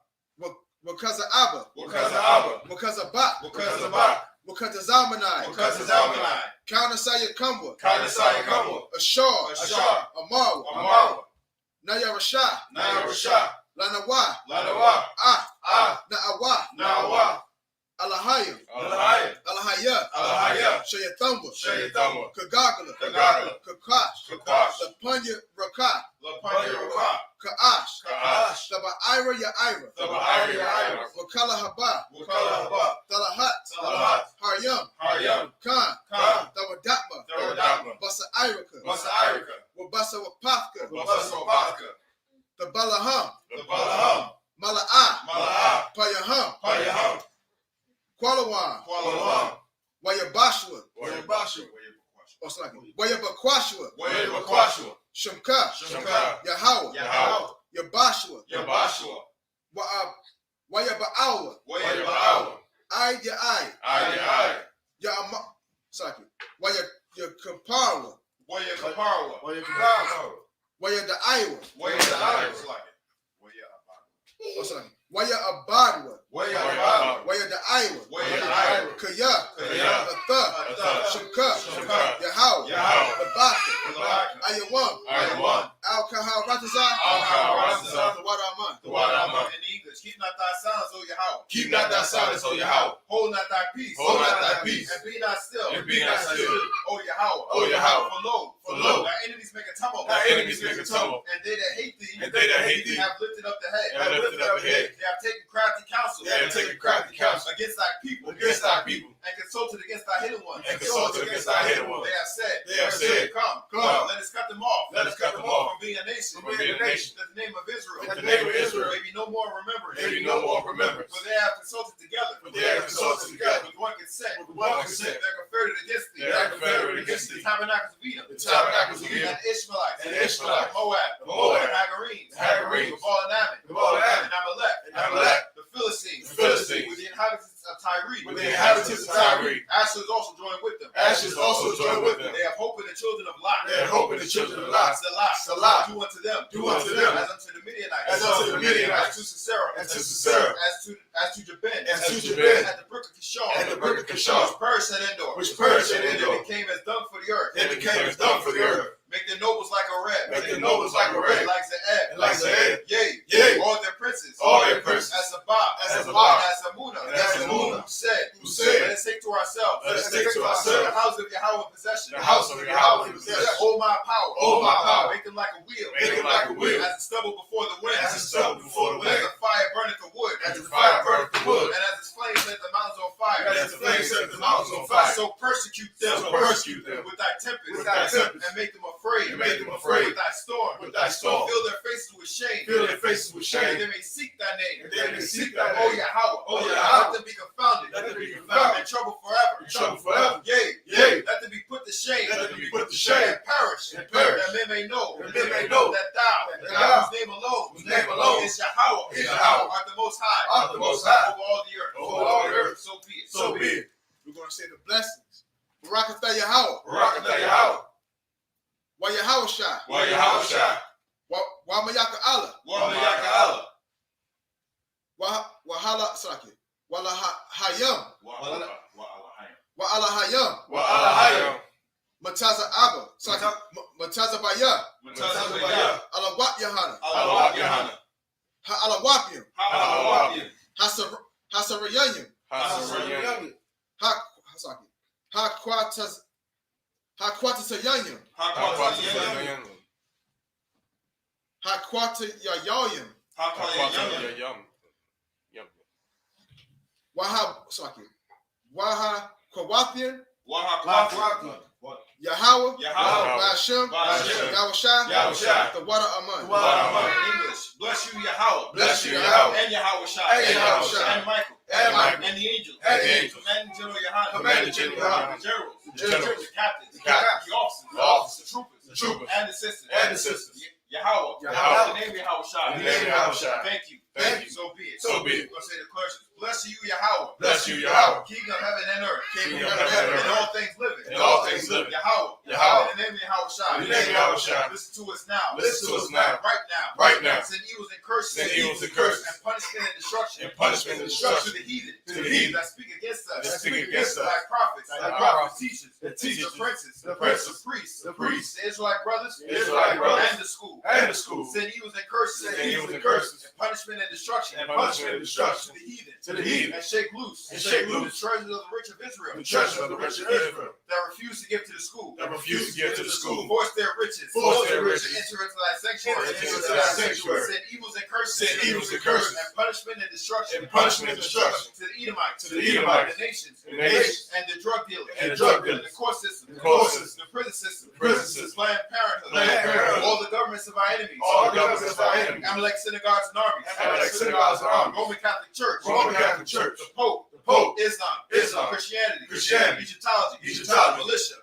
Wakaza Abba. Wakaza Abba. Wakaza Bak. Wakaza Bak. Wakaza Zamanai. Wakaza Zamanai. Kaunasaya Kumbwa. Kaunasaya Kumbwa. Ashar. Ashar. Amawa. Amawa. Nayarashah. Nayarashah. Lanawa. Lanawa. Na'awa. Na'awa. Alahaya. Alahaya. Alahaya. Alahaya. Shayatamba. Shayatamba. Kagagala. Kagagala. Kakash. Kakash. Lapanya Rakat. Lapanya Rakat. Ka'ash. Ka'ash. Taba Ira Ya Ira. Taba Ira Ya Ira. Wakala Haba. Wakala Haba. Talahat. Talahat. Haryam. Haryam. Khan. Khan. Tawadatma. Tawadatma. Basa Irika. Basa Irika. Wabasa Wapafka. Wabasa Wapafka. Tabalaham. Tabalaham. Mala'a. Mala'a. Payaham. Payaham. Qualawan. Qualawan. Wayabashua. Wayabashua. Wayabakwashua. Wayabakwashua. Shemka. Shemka. Yahawa. Yahawa. Yabashua. Yabashua. Wayaba'awa. Wayaba'awa. Ay ya ay. Ay ya ay. Yama. Saki. Wayakaparwa. Wayakaparwa. Wayakaparwa. Wayada'aiwa. Wayada'aiwa. Waya Abadwa. Waya Abadwa. Waya Da'aiwa. Waya Da'aiwa. Kaya. Kaya. Atha. Shemka. Yahawa. Labaka. Ayawam. Al-Kahal Ratazah. The water Aman. The water Aman. In English, keep not thy silence, O Yahweh. Keep not thy silence, O Yahweh. Hold not thy peace. Hold not thy peace. And be not still. And be not still. O Yahweh. O Yahweh. For lo, thy enemies make a tumult. Thy enemies make a tumult. And they that hate thee. And they that hate thee. Have lifted up the head. Have lifted up the head. They have taken crafty counsel. They have taken crafty counsel. Against thy people. Against thy people. And consulted against thy hidden ones. And consulted against thy hidden ones. They have said. They have said. Come. Let us cut them off. Let us cut them off. From being a nation. From being a nation. That the name of Israel. That the name of Israel. May be no more remembered. May be no more remembered. For they have consulted together. For they have consulted together. With one consent. With one consent. They are confederate against thee. They are confederate against thee. The tabernacles of Edom. The tabernacles of Edom. And the Ishmaelites. And the Ishmaelites. Moab. The Moab. The Hagarenes. The Hagarenes. The Baal and Ammon. The Baal and Ammon. And Amalek. And Amalek. The Philistines. The Philistines. With the inhabitants of Tyre. With the inhabitants of Tyre. Asher is also joined with them. Asher is also joined with them. They have hope in the children of Lot. They have hope in the children of Lot. Salah. Salah. Do unto them. Do unto them. As unto the Midianites. As unto the Midianites. As to Sisera. As to Sisera. As to Jabin. As to Jabin. At the brook of Kishon. At the brook of Kishon. Which perished at Endor. Which perished at Endor. They became as dung for the earth. They became as dung for the earth. Make their nobles like a red. Make their nobles like a red. Like Ze'eb. Like Ze'eb. Yea. All their princes. All their princes. As Zabah. As Zabah. As Amunah. As Amunah. Who said. Let us take to ourselves. Let us take to ourselves. The house of Yahweh in possession. The house of Yahweh in Hold my power. Make them like a wheel. Make them like a wheel. As a stubble before the wind. As a stubble before the wind. As a fire burneth the wood. As the fire burneth the wood. And as its flame set the mountains on fire. As the flame set the mountains on fire. So persecute them. So persecute them. With thy tempest. With thy tempest. And make them afraid. And make them afraid. With thy storm. With thy storm. Fill their faces with shame. Fill their faces with shame. And they may seek thy name. And they may seek thy Oh name. Yahweh. Oh Yahweh. Let them be confounded. Let them be confounded. In trouble forever. In trouble forever. Yea. Yea. Let them be put to shame. Let them be put to shame. And perish. And perish. That men may know. That men may know. That thou. That Whose name alone. Whose name alone. Is Yahweh. Is Yahweh. Art the most high. Art the most high. Over all the earth. Over all the earth. So be it. So be it. We're going to say the blessings. Barakatha Yahweh. Barakatha Yahweh. Wa Yahweh Shai. Wa Yahweh Shai. Wa Mayaka Allah. Wa Mayaka Allah. Wa Hala Saki. Wa La Hayam. Wa Wa Allah Hayam. Allah Hayam. Mataza Abba. Saki. Mataza Baya. Mataza Baya. Allah Wap Yahanna. Allah Yahanna. Ha Allah Wapium. Allah Wapium. Hasarayanyum. Hasarayanyum. Ha Saki. Ha Quatasayanyum. Ha Quatayayayum. Waha Saki. Waha Kwawapian. Yahweh. Ba'ashem. Yahushua. Yahushua. The water Aman. English. Bless you, Yahweh. Bless you, Yahweh. And Yahweh Shai. And Yahweh Shai. And Michael. And Michael. And the angels. And the angels. Commanding General Yohanan. Commanding General Yohanan. The generals. The generals. The captains. The captains. The officers. The officers. The troopers. The troopers. And the sisters. And the sisters. Yahweh. Yahweh. In the name of Yahweh Shai. In the name of Yahweh Shai. Thank you. Thank you. So be it. So be it. We're going to say the questions. Bless you, Yahweh. Bless you, Yahweh. King of heaven and earth. King of heaven and earth. And all things living. And all things living. Yahweh. Yahweh. In the name of Yahweh Shai. In the name of Yahweh Shai. Listen to us now. Listen to us now. Right now. Right now. Send evils and curses. Send evils and curses. And punishment and destruction. And punishment and destruction. To the heathen. To the heathen. That speak against us. That speak against us. Like prophets. Like prophets. Teachers. The teachers. The princes. The princes. The priests. The priests. The Israelite brothers. The Israelite brothers. And the school. And the school. Send evils and curses. Send evils and curses. And punishment and destruction. And punishment and destruction. To the heathen. To the heathen. And shake loose. And shake loose. The treasures of the rich of Israel. The treasures of the rich of Israel. That refuse to give to the school. That refuse to give to the school. Force their riches. Force their riches. Enter into thy sanctuary. Enter into thy sanctuary. Send evils and curses. Send evils and curses. And punishment and destruction. And punishment and destruction. To the Edomites. To the Edomites. The nations. The nations. And the drug dealers. And the drug dealers. The court system. The court system. The prison system. The prison system. Planned Parenthood. Planned Parenthood. All the governments of our enemies. All the governments of our enemies. Amalek synagogues and armies. Amalek synagogues and armies. Roman Catholic Church. Roman Catholic Church. The Pope. Pope. Islam. Christianity. Egyptology. Militia.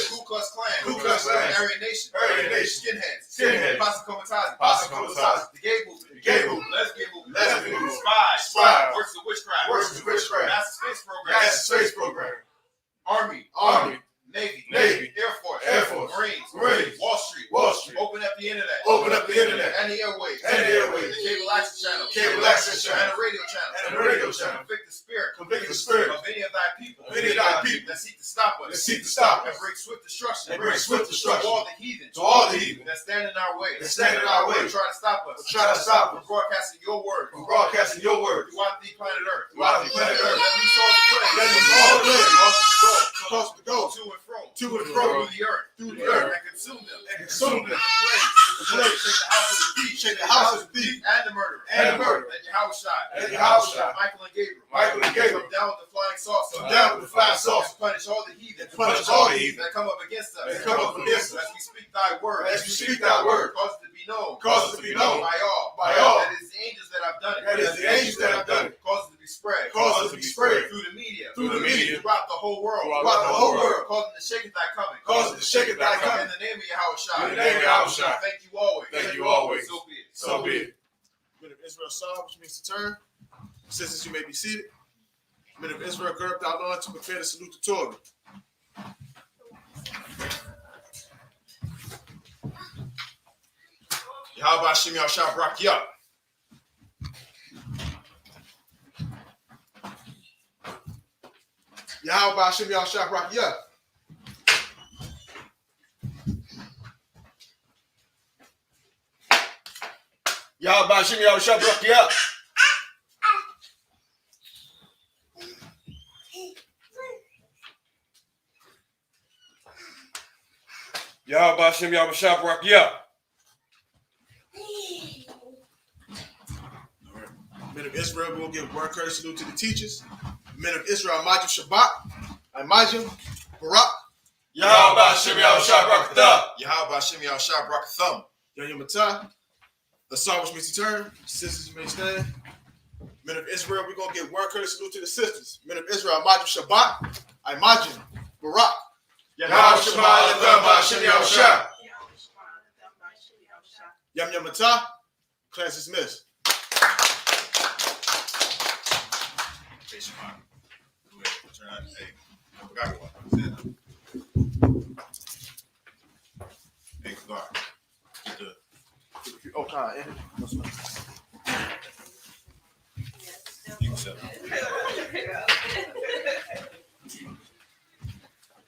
Ku Klux Klan. Ku Klux Klan. Aryan Nation. Skinheads. Posse Comitazi. The The gay movement. gay movement. Lesbian movement. Lesbian movement. Spies. Works of witchcraft. Master Space Program. Space Program. Army. Navy. Air Force. Marines. Wall Street. Open up the internet. And the airways. The cable access channel. And the radio channel. Convict the spirit. Of any of thy people. That seek to stop us. And bring swift destruction. To all the heathen. That stand in our way. Try to stop us. From broadcasting your word. Throughout the planet Earth. Let me show the praise. Cause to go. To and fro. Through the earth. And consume them. Shake the house of the thief. And the murderer. And Yahweh Shai. Michael and Gabriel. Come down with the flying saucer. And punish all the heathen. That come up against us. As we speak thy word. Cause it to be known. By all. That is the angels that have done it. Cause it to be spread. Through the media. Throughout the whole world. Causing the shake of thy coming. In the name of Yahweh Shai. Thank you always. So be it. Men of Israel saw, which means to turn. Sisters, you may be seated. Men of Israel, gird up thy loins to prepare to salute the Torah. Yahweh Hashem Yahshua Brak Yah. Yahweh Hashem Yahshua Brak Yah. Yahweh Hashem Yahshua Brak Yah. Yahweh Yahweh Shem Yahweh Shah Barak Yah. Men of Israel, we will give word courtesy salute to the teachers. Men of Israel, Imajim Shabbat, Imajim Barak, Yahweh Shem Yahweh Shah Barak Yah. Yahweh Shem Yahweh Shah Barak Thumb. Yom Matah, the song which means to turn. Sisters, you may stand. Men of Israel, we're going to give word courtesy salute to the sisters. Men of Israel, Imajim Shabbat, Imajim Barak, Yahweh Shema Latham Ba'Shem Yahweh Shah. Yom Matah. Class dismissed. Hey, Shema. Go ahead. Turn on. Hey, I forgot one. Hey, Clark. Get the. Oh, God. You can set up.